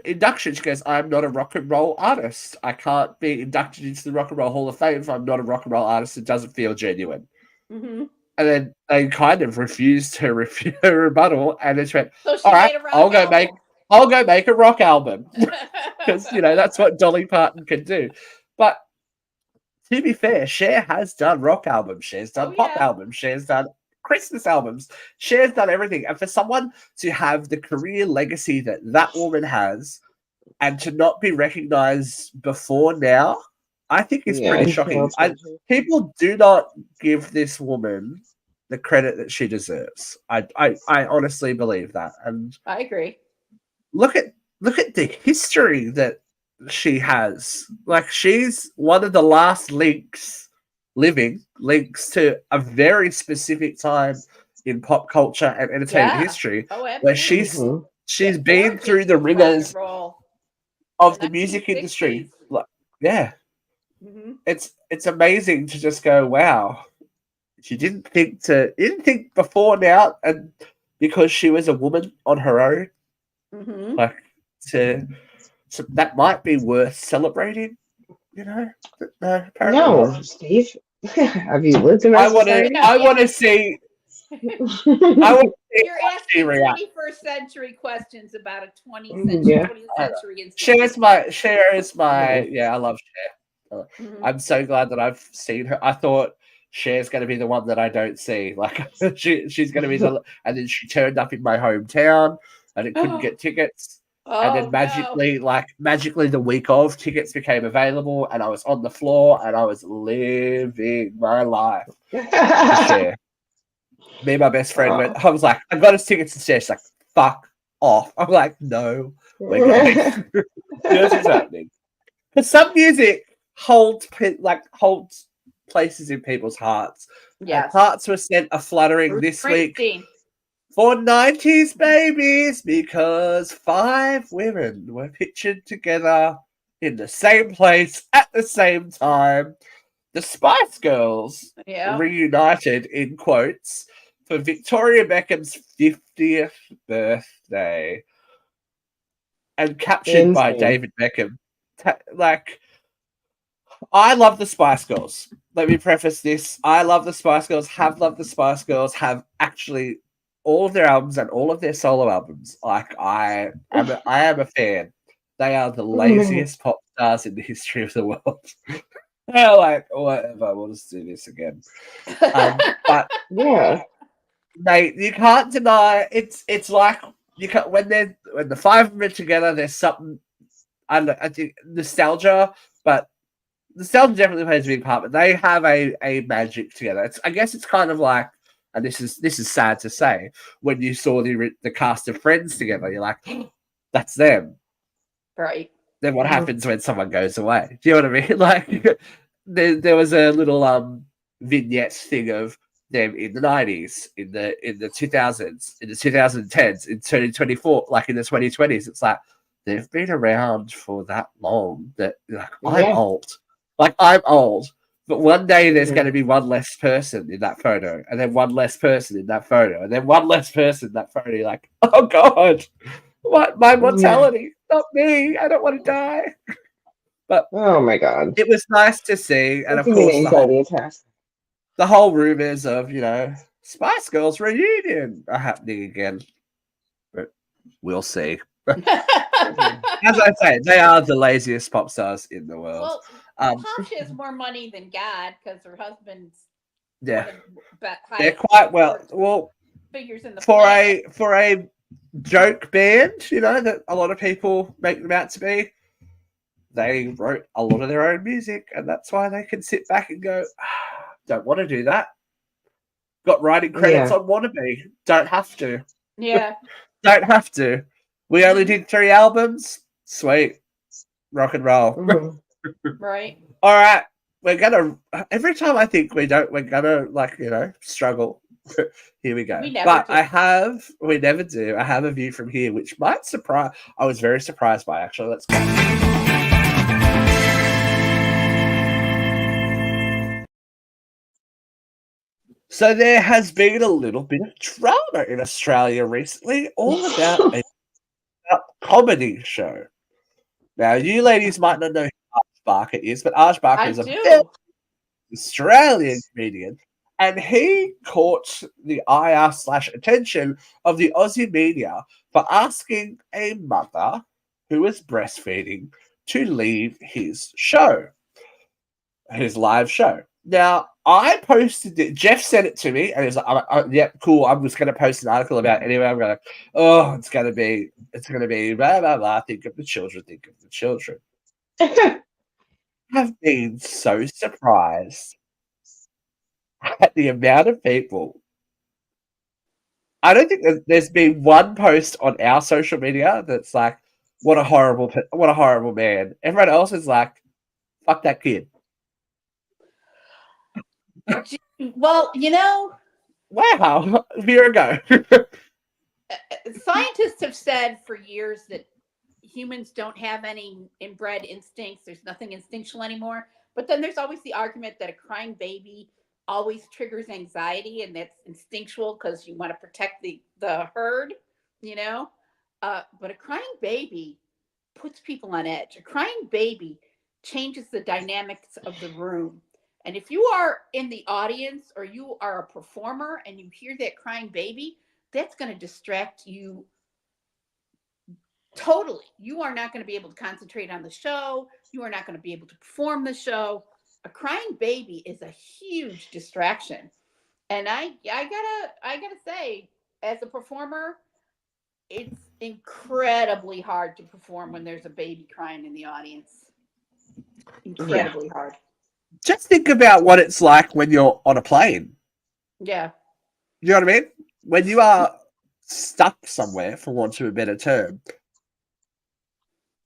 induction. She goes, I'm not a rock and roll artist. I can't be inducted into the Rock and Roll Hall of Fame if I'm not a rock and roll artist. It doesn't feel genuine. Mm-hmm. And then they kind of refused her rebuttal, and then she went, so she all right, I'll go make I'll go make a rock album because that's what Dolly Parton can do. But to be fair, Cher has done rock albums, Cher's done pop albums, Cher's done Christmas albums, Cher's done everything. And for someone to have the career legacy that woman has, and to not be recognized before now, I think is pretty shocking. People do not give this woman the credit that she deserves. I honestly believe that, and I agree. Look at the history that she has. Like, she's one of the last living links to a very specific time in pop culture and entertainment history, where she's been through the rigors of the music industry. Like, it's amazing to just go, wow. She didn't think before now, and because she was a woman on her own, like so that might be worth celebrating. No, Steve. Have you lived in that society? I want to see. You're asking 21st century questions about a 20th century. Cher is my I love Cher. I'm so glad that I've seen her. I thought Cher's going to be the one that I don't see. Like, she's going to be and then she turned up in my hometown, and it couldn't get tickets. And then magically the week of, tickets became available, and I was on the floor, and I was living my life. Cher. Me and my best friend went. I was like, I got us tickets to Cher. She's like, fuck off. I'm like, no, we're going. This is happening. Because some music holds places in people's hearts. Yes. Hearts were sent a fluttering this week for 90s babies, because 5 women were pictured together in the same place at the same time. The Spice Girls reunited, in quotes, for Victoria Beckham's 50th birthday, and captured by David Beckham. I love the Spice Girls. Let me preface this. I love the Spice Girls, have loved the Spice Girls, have actually all of their albums and all of their solo albums. Like, I am a fan. They are the laziest pop stars in the history of the world. They're like, whatever, we'll just do this again. But you can't deny it's like when the 5 of them are together, there's something. I think nostalgia, but nostalgia definitely plays a big part. But they have a magic together. I guess it's kind of like, and this is sad to say, when you saw the cast of Friends together, you're like, that's them, right? Then what happens when someone goes away? Do you know what I mean? Like, there was a little vignette thing of them in the 90s, in the 2000s, in the 2010s, in 2024, like in the 2020s. It's like, they've been around for that long that, like, I'm old. Like, I'm old. But one day there's going to be one less person in that photo, and then one less person in that photo, and then one less person in that photo. You're like, oh God, what, my mortality, not me. I don't want to die. But oh my God, it was nice to see. And of course, the whole rumors of, Spice Girls reunion are happening again. But we'll see. As I say, they are the laziest pop stars in the world. Well, Tasha has more money than God, because her husband's they're quite well figures in the for a joke band, that a lot of people make them out to be. They wrote a lot of their own music, and that's why they can sit back and go, don't want to do that. Got writing credits on Wannabe. Don't have to. Yeah. Don't have to. We only did 3 albums. Sweet. Rock and roll. Right. All right. We're going to, every time I think we're going to, struggle. Here we go. We never do. I have a view from here, which might surprise. I was very surprised by, actually. Let's go. So there has been a little bit of drama in Australia recently, all about a comedy show. Now, you ladies might not know who Arj Barker is, but Arj Barker is a Australian comedian, And he caught the ire/attention of the Aussie media for asking a mother who was breastfeeding to leave his show, his live show. Now, I posted it. Jeff sent it to me, and he's like, "Yeah, cool. I'm just going to post an article about it anyway." I'm going, "Oh, it's going to be blah blah blah. Think of the children. Think of the children." I've been so surprised at the amount of people. I don't think there's been one post on our social media that's like, what a horrible man. Everyone else is like, fuck that kid. Well, Wow, here we go. Scientists have said for years that humans don't have any inbred instincts. There's nothing instinctual anymore. But then there's always the argument that a crying baby always triggers anxiety, and that's instinctual because you want to protect the herd, But a crying baby puts people on edge. A crying baby changes the dynamics of the room. And if you are in the audience or you are a performer and you hear that crying baby, that's going to distract you totally. You are not going to be able to concentrate on the show. You are not going to be able to perform the show. A crying baby is a huge distraction. And I gotta say, as a performer, it's incredibly hard to perform when there's a baby crying in the audience. Incredibly hard. Just think about what it's like when you're on a plane. Yeah. You know what I mean? When you are stuck somewhere, for want of a better term,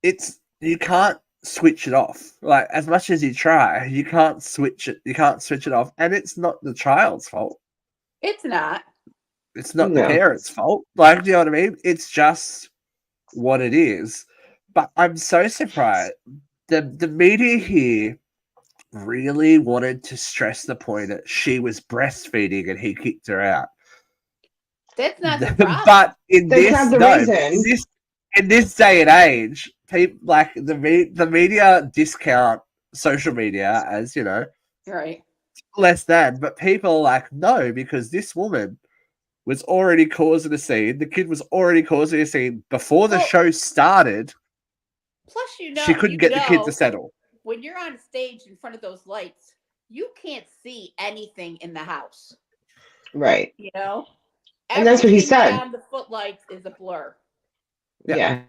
you can't switch it off. Like, as much as you try, you can't switch it off. And it's not the child's fault. It's not. It's not the parents' fault. Like, do you know what I mean? It's just what it is. But I'm so surprised. The media here really wanted to stress the point that she was breastfeeding and he kicked her out. That's not the problem. But in this day and age, people like the media discount social media as, right, less than, but people are like, no, because this woman was already causing a scene. The kid was already causing a scene before the show started. Plus, she couldn't get the kid to settle. When you're on stage in front of those lights, you can't see anything in the house. Right. And that's what he said. Down the footlights is a blur. Yeah.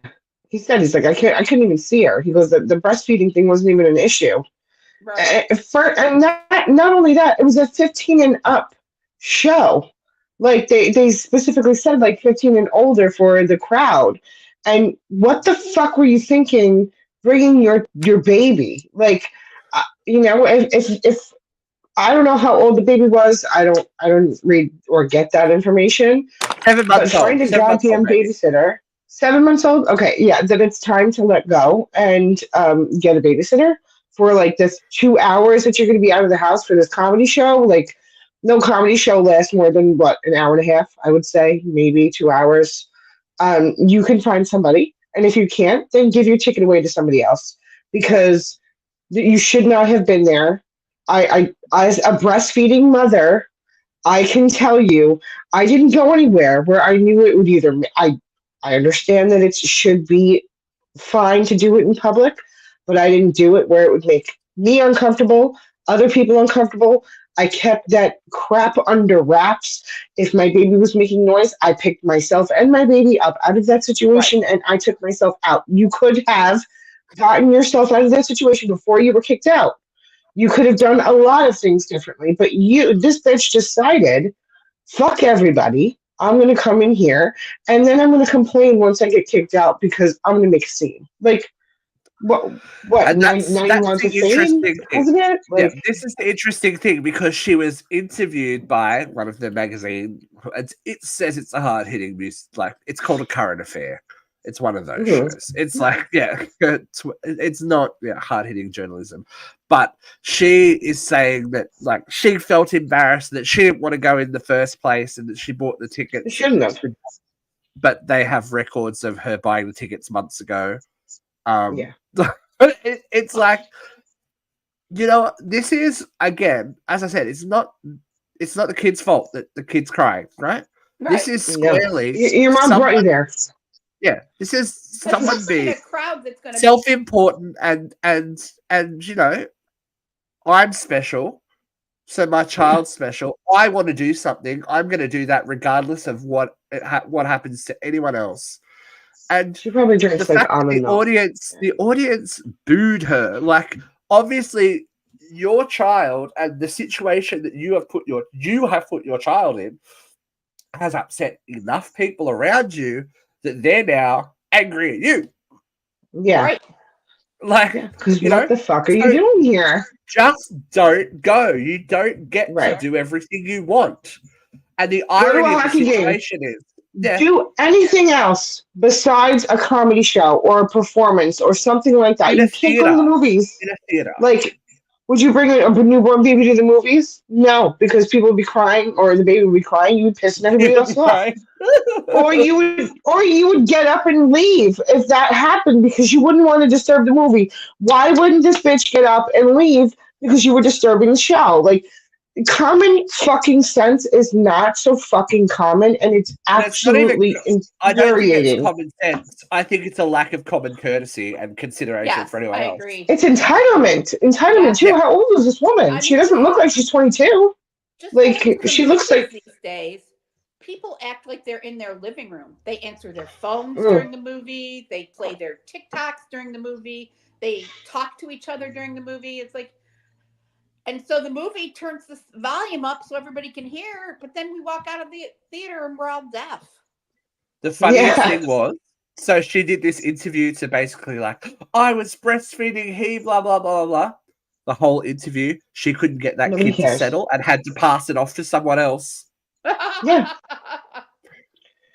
He said, he's like, I couldn't even see her. He goes, the breastfeeding thing wasn't even an issue. Right. And not only that, it was a 15 and up show. Like they specifically said like 15 and older for the crowd. And what the fuck were you thinking bringing your baby? Like, if I don't know how old the baby was, I don't read or get that information. 7 months old. Find a goddamn babysitter. 7 months old? Okay, yeah, then it's time to let go and get a babysitter for like this 2 hours that you're going to be out of the house for this comedy show. Like, no comedy show lasts more than an hour and a half, I would say, maybe 2 hours. You can find somebody, and if you can't, then give your ticket away to somebody else because you should not have been there. I as a breastfeeding mother, I can tell you, I didn't go anywhere where I knew it would either. I understand that it should be fine to do it in public, but I didn't do it where it would make me uncomfortable, other people uncomfortable. I kept that crap under wraps. If my baby was making noise, I picked myself and my baby up out of that situation, and I took myself out. You could have gotten yourself out of that situation before you were kicked out. You could have done a lot of things differently, but this bitch decided, fuck everybody. I'm going to come in here, and then I'm going to complain once I get kicked out because I'm going to make a scene. Like, what? And that's the interesting thing. Like, this is the interesting thing because she was interviewed by one of the magazine. It says it's a hard-hitting news, like it's called A Current Affair. It's one of those shows. It's like, it's not hard-hitting journalism. But she is saying that, like, she felt embarrassed that she didn't want to go in the first place and that she bought the tickets. She shouldn't have. But they have records of her buying the tickets months ago. It's like, this is, again, as I said, it's not It's not the kid's fault that the kid's crying, right? This is squarely your mom brought you there. Yeah, this is someone being in a crowd that's going to self-important and I'm special, so my child's special. I want to do something. I'm going to do that regardless of what happens to anyone else. And she probably drinks the fact that the audience booed her. Like, obviously, your child and the situation that you have put your child in has upset enough people around you that they're now angry at you. Yeah. Right. Like, because what the fuck are you doing here? Just don't go. You don't get to do everything you want. And the irony of the situation is, do anything else besides a comedy show or a performance or something like that. You can't go to the movies. In a theater. Like, would you bring a newborn baby to the movies? No, because people would be crying, or the baby would be crying. You would piss everybody else off. or you would get up and leave if that happened because you wouldn't want to disturb the movie. Why wouldn't this bitch get up and leave because you were disturbing the show? Like, common fucking sense is not so fucking common, and it's absolutely infuriating. I don't think it's common sense. I think it's a lack of common courtesy and consideration for anyone else. Agree. It's entitlement too. How old is this woman? She doesn't look like she's 22. She looks like these days. People act like they're in their living room. They answer their phones during the movie. They play their TikToks during the movie. They talk to each other during the movie. It's like. And so the movie turns the volume up so everybody can hear, but then we walk out of the theater and we're all deaf. The funniest thing was, so she did this interview to basically I was breastfeeding he, blah, blah, blah, blah. The whole interview, she couldn't get that kid to settle and had to pass it off to someone else. Yeah.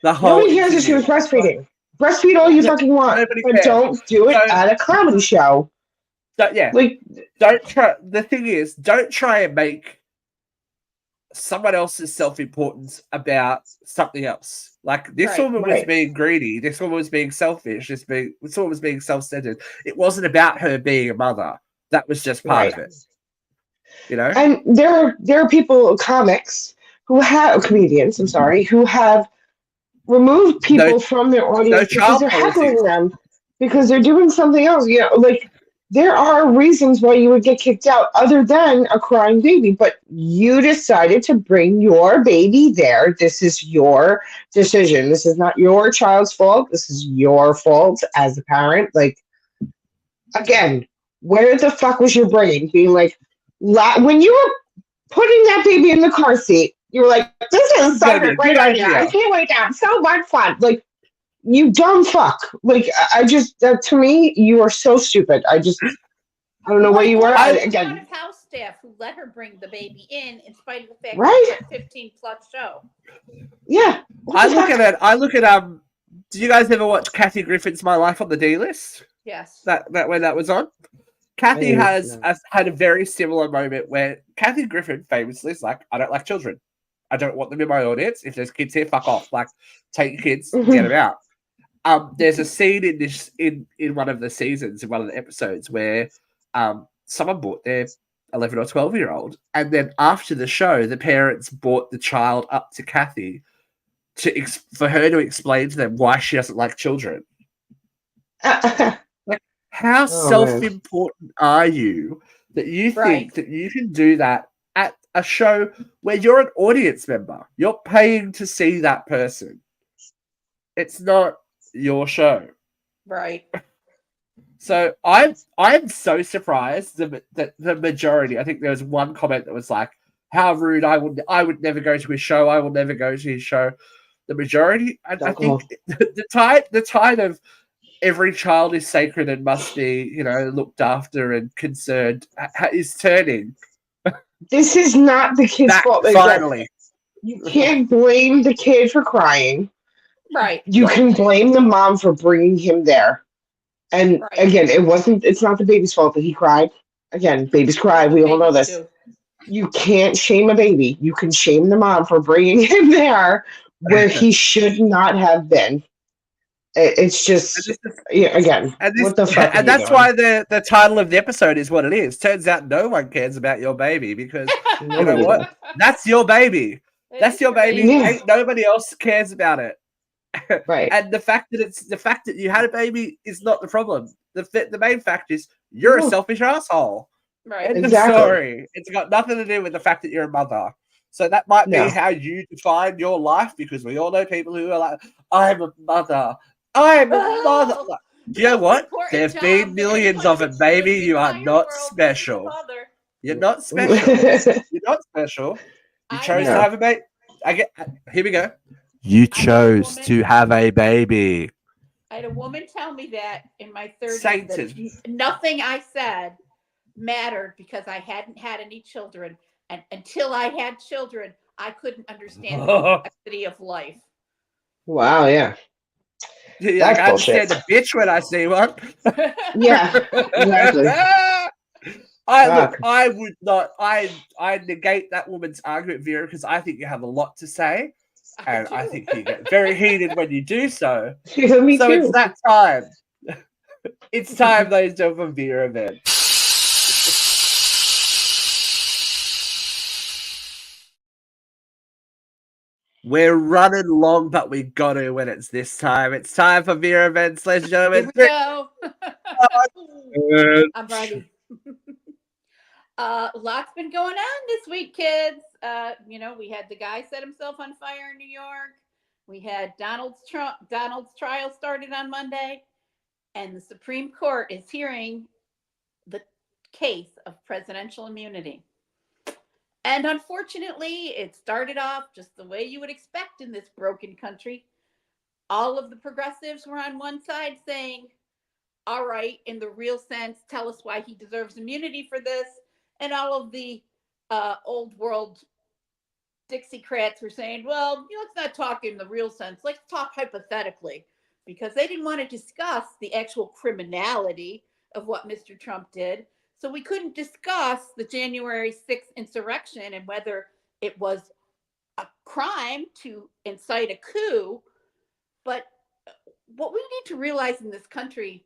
The whole Nobody cares if she was breastfeeding. Breastfeed all you fucking want, but don't do it at a comedy show. Don't try. The thing is, don't try and make someone else's self-importance about something else. Like, this woman was being greedy. This woman was being selfish. This woman was being self-centered. It wasn't about her being a mother. That was just part of it. You know. And there are people, comedians. Who have removed people from their audience because they're heckling them because they're doing something else. You know, like. There are reasons why you would get kicked out other than a crying baby, but you decided to bring your baby there. This is your decision. This is not your child's fault. This is your fault as a parent. Like, again, where the fuck was your brain being like, when you were putting that baby in the car seat, you were like, this is such a great idea. I can't wait to have so much fun. Like, you dumb fuck. Like, I just, to me, you are so stupid. I don't know where you were. Again, house staff who let her bring the baby in spite of the fact that it's a 15+ show. Yeah. I look at did you guys ever watch Kathy Griffin's My Life on the D List? Yes. That when that was on? Kathy had a very similar moment where Kathy Griffin famously is like, I don't like children. I don't want them in my audience. If there's kids here, fuck off. Like, take your kids, get them out. There's a scene in one of the seasons, in one of the episodes, where someone brought their 11 or 12-year-old, and then after the show, the parents brought the child up to Kathy for her to explain to them why she doesn't like children. Like, how self-important are you that you think that you can do that at a show where you're an audience member? You're paying to see that person. It's not your show, right? So I'm so surprised that the majority. I think there was one comment that was like, "How rude! I would never go to his show. I will never go to his show." The majority, I think, the tide of every child is sacred and must be, looked after and concerned is turning. This is not the kid's fault. Finally, you can't blame the kid for crying. Right. You can blame the mom for bringing him there. And again, it's not the baby's fault that he cried. Again, babies cry. We all know this. You can't shame a baby. You can shame the mom for bringing him there where he should not have been. It's just, again, what the fuck are and you that's doing? why the title of the episode is what it is. Turns out no one cares about your baby because you know Nobody what? does. That's your baby. That's your baby. Yeah. Ain't nobody else cares about it. Right. And the fact that you had a baby is not the problem. The main fact is you're a No. selfish asshole. Right. End of Exactly. story. It's got nothing to do with the fact that you're a mother. So that might be No. how you define your life, because we all know people who are like, I'm a mother. I'm a mother. Well, Do you know what? important There've job been that millions anyone of could them, do in baby. the You are entire not world is be a special. mother. You're not special. You're not special. You I chose had to No. have a baby. Here we go. You I had a chose woman- to have a baby. I had a woman tell me that in my 30s Sainted. that nothing I said mattered because I hadn't had any children. And until I had children, I couldn't understand the complexity of life. Wow, yeah. Yeah, That's I bullshit. understand a bitch when I see one. Yeah, exactly. I would not. I negate that woman's argument, Vera, because I think you have a lot to say, and I think you get very heated when you do so. Me So too. it's that time. It's time, ladies and gentlemen, Vera event. We're running long, but we got to when it's this time. It's time for Vera events, ladies and Here gentlemen. we go. I'm ready. Lots been going on this week, kids. We had the guy set himself on fire in New York. We had Donald's trial started on Monday, and the Supreme Court is hearing the case of presidential immunity. And unfortunately, it started off just the way you would expect in this broken country. All of the progressives were on one side saying, all right, in the real sense, tell us why he deserves immunity for this. And all of the old world Dixiecrats were saying, well, let's not talk in the real sense. Let's talk hypothetically, because they didn't want to discuss the actual criminality of what Mr. Trump did. So we couldn't discuss the January 6th insurrection and whether it was a crime to incite a coup. But what we need to realize in this country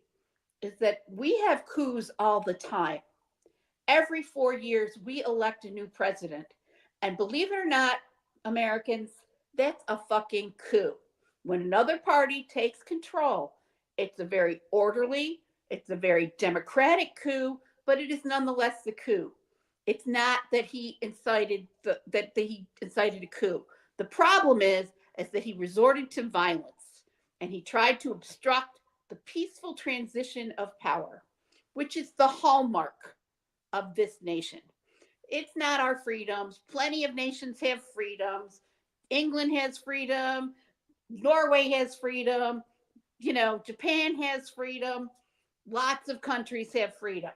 is that we have coups all the time. Every 4 years, we elect a new president. And believe it or not, Americans, that's a fucking coup. When another party takes control, it's a very orderly, it's a very democratic coup, but it is nonetheless a coup. It's not that he incited a coup. The problem is that he resorted to violence and he tried to obstruct the peaceful transition of power, which is the hallmark of this nation. It's not our freedoms. Plenty of nations have freedoms. England has freedom. Norway has freedom. Japan has freedom. Lots of countries have freedom.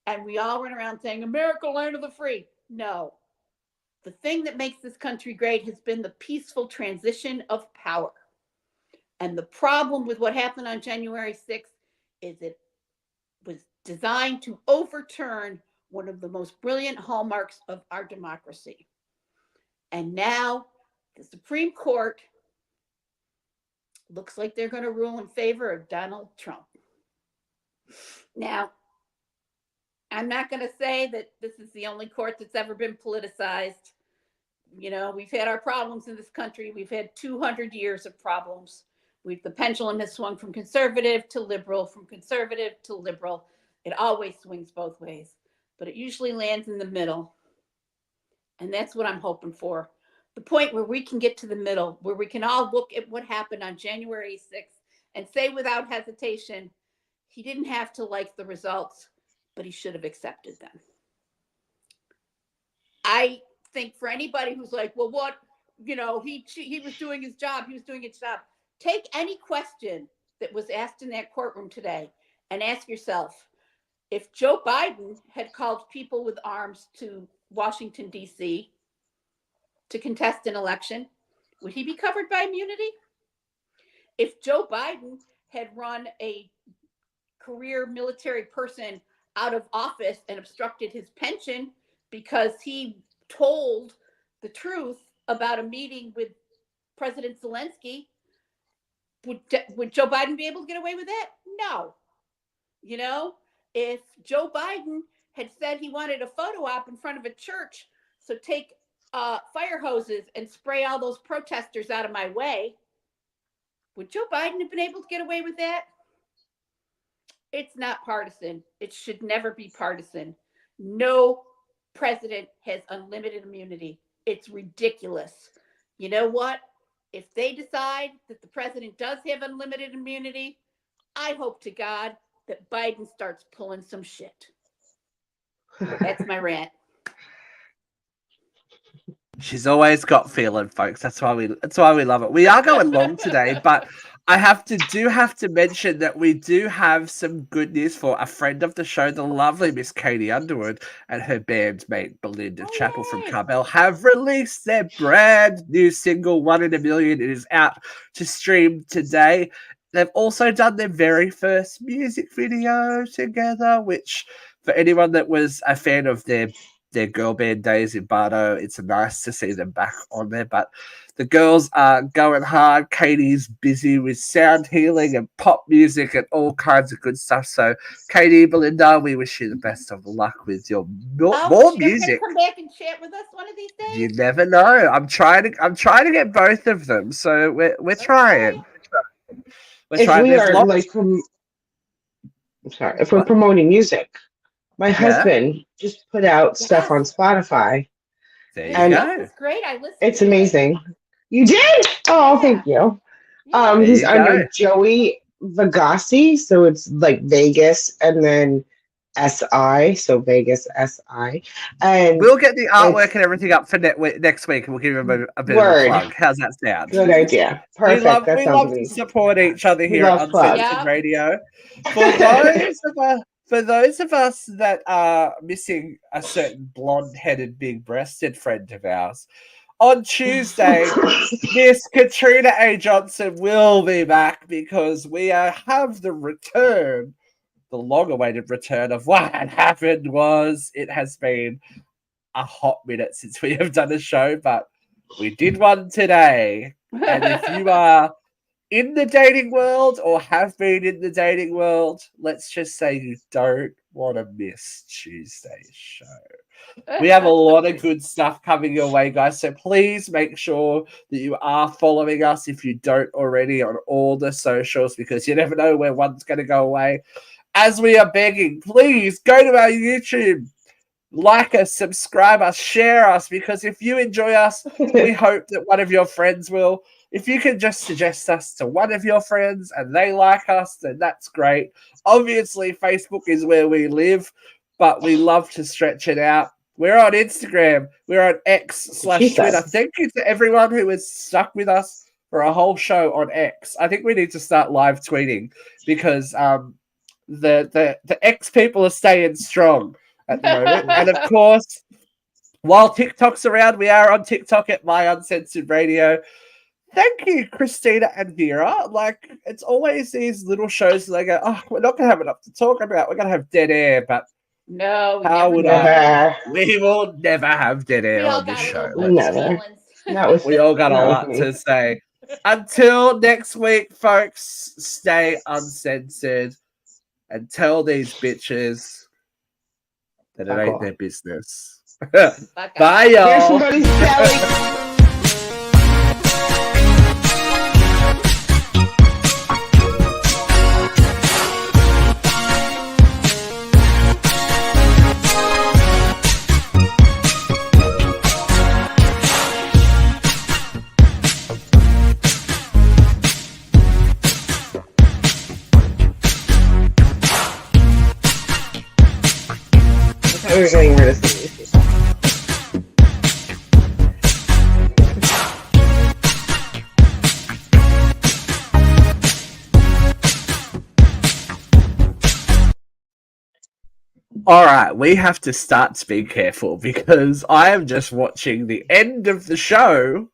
And we all run around saying, America, land of the free. No. The thing that makes this country great has been the peaceful transition of power. And the problem with what happened on January 6th is it was designed to overturn one of the most brilliant hallmarks of our democracy. And now the Supreme Court looks like they're going to rule in favor of Donald Trump. Now, I'm not going to say that this is the only court that's ever been politicized. We've had our problems in this country. We've had 200 years of problems. The pendulum has swung from conservative to liberal, from conservative to liberal. It always swings both ways, but it usually lands in the middle. And that's what I'm hoping for. The point where we can get to the middle, where we can all look at what happened on January 6th and say without hesitation, he didn't have to like the results, but he should have accepted them. I think for anybody who's like, well, what, he was doing his job. He was doing his job. Take any question that was asked in that courtroom today and ask yourself, if Joe Biden had called people with arms to Washington, D.C. to contest an election, would he be covered by immunity? If Joe Biden had run a career military person out of office and obstructed his pension because he told the truth about a meeting with President Zelensky, Would Joe Biden be able to get away with that? No. You know, if Joe Biden had said he wanted a photo op in front of a church, so take fire hoses and spray all those protesters out of my way, would Joe Biden have been able to get away with that? It's not partisan. It should never be partisan. No president has unlimited immunity. It's ridiculous. You know what? If they decide that the president does have unlimited immunity, I hope to God that Biden starts pulling some shit. That's my rant. She's always got feeling, folks. That's why we love it. We are going long today, but I have to mention that we do have some good news for a friend of the show, the lovely Miss Katie Underwood, and her bandmate Belinda Chappell from Carbell have released their brand new single, One in a Million. It is out to stream today. They've also done their very first music video together, which for anyone that was a fan of their girl band days in Bardo, it's nice to see them back on there. But the girls are going hard. Katie's busy with sound healing and pop music and all kinds of good stuff. So, Katie, Belinda, we wish you the best of luck with your more music. Come back and chat with us one of these days. You never know. I'm trying to get both of them. So we're trying. If we're promoting music, my husband just put out stuff on Spotify. There you go. It's great. I listened. It's amazing. You did? Oh, thank you. He's under Joey Vagassi, so it's like Vegas and then SI, so Vegas SI. And we'll get the artwork and everything up for next week, and we'll give him a bit of a plug. How's that sound? Good idea. Perfect. We love to support each other here on Uncensored Radio. For those of us that are missing a certain blonde-headed, big-breasted friend of ours, on Tuesday, Miss Katrina A. Johnson will be back because we have the return, the long-awaited return of What Had Happened Was. It has been a hot minute since we have done a show, but we did one today. And if you are in the dating world or have been in the dating world, let's just say you don't want to miss Tuesday's show. We have a lot of good stuff coming your way, guys. So please make sure that you are following us if you don't already on all the socials, because you never know where one's going to go away. As we are begging, please go to our YouTube, like us, subscribe us, share us, because if you enjoy us, we hope that one of your friends will. If you can just suggest us to one of your friends and they like us, then that's great. Obviously, Facebook is where we live, but we love to stretch it out. We're on Instagram. We're on X/Twitter. Thank you to everyone who has stuck with us for a whole show on X. I think we need to start live tweeting because the X people are staying strong at the moment. And of course, while TikTok's around, we are on TikTok at My Uncensored Radio. Thank you, Christina and Vera. Like, it's always these little shows that they go, oh, we're not going to have enough to talk about. We're going to have dead air. But no, we will never have dead air on this show. We all got a lot to say. Until next week, folks, stay uncensored and tell these bitches that it ain't their business. Bye, y'all. We're getting rid of these people. All right, we have to start to be careful because I am just watching the end of the show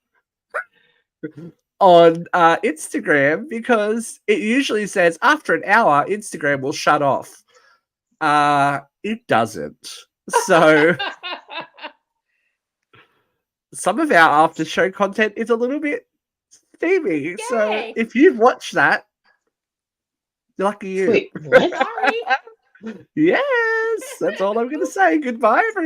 on Instagram because it usually says after an hour, Instagram will shut off. It doesn't. So some of our after show content is a little bit TV. So Yay. if you've watched that, lucky you. Wait, what? Sorry. Yes, that's all I'm going to say. Goodbye, everyone.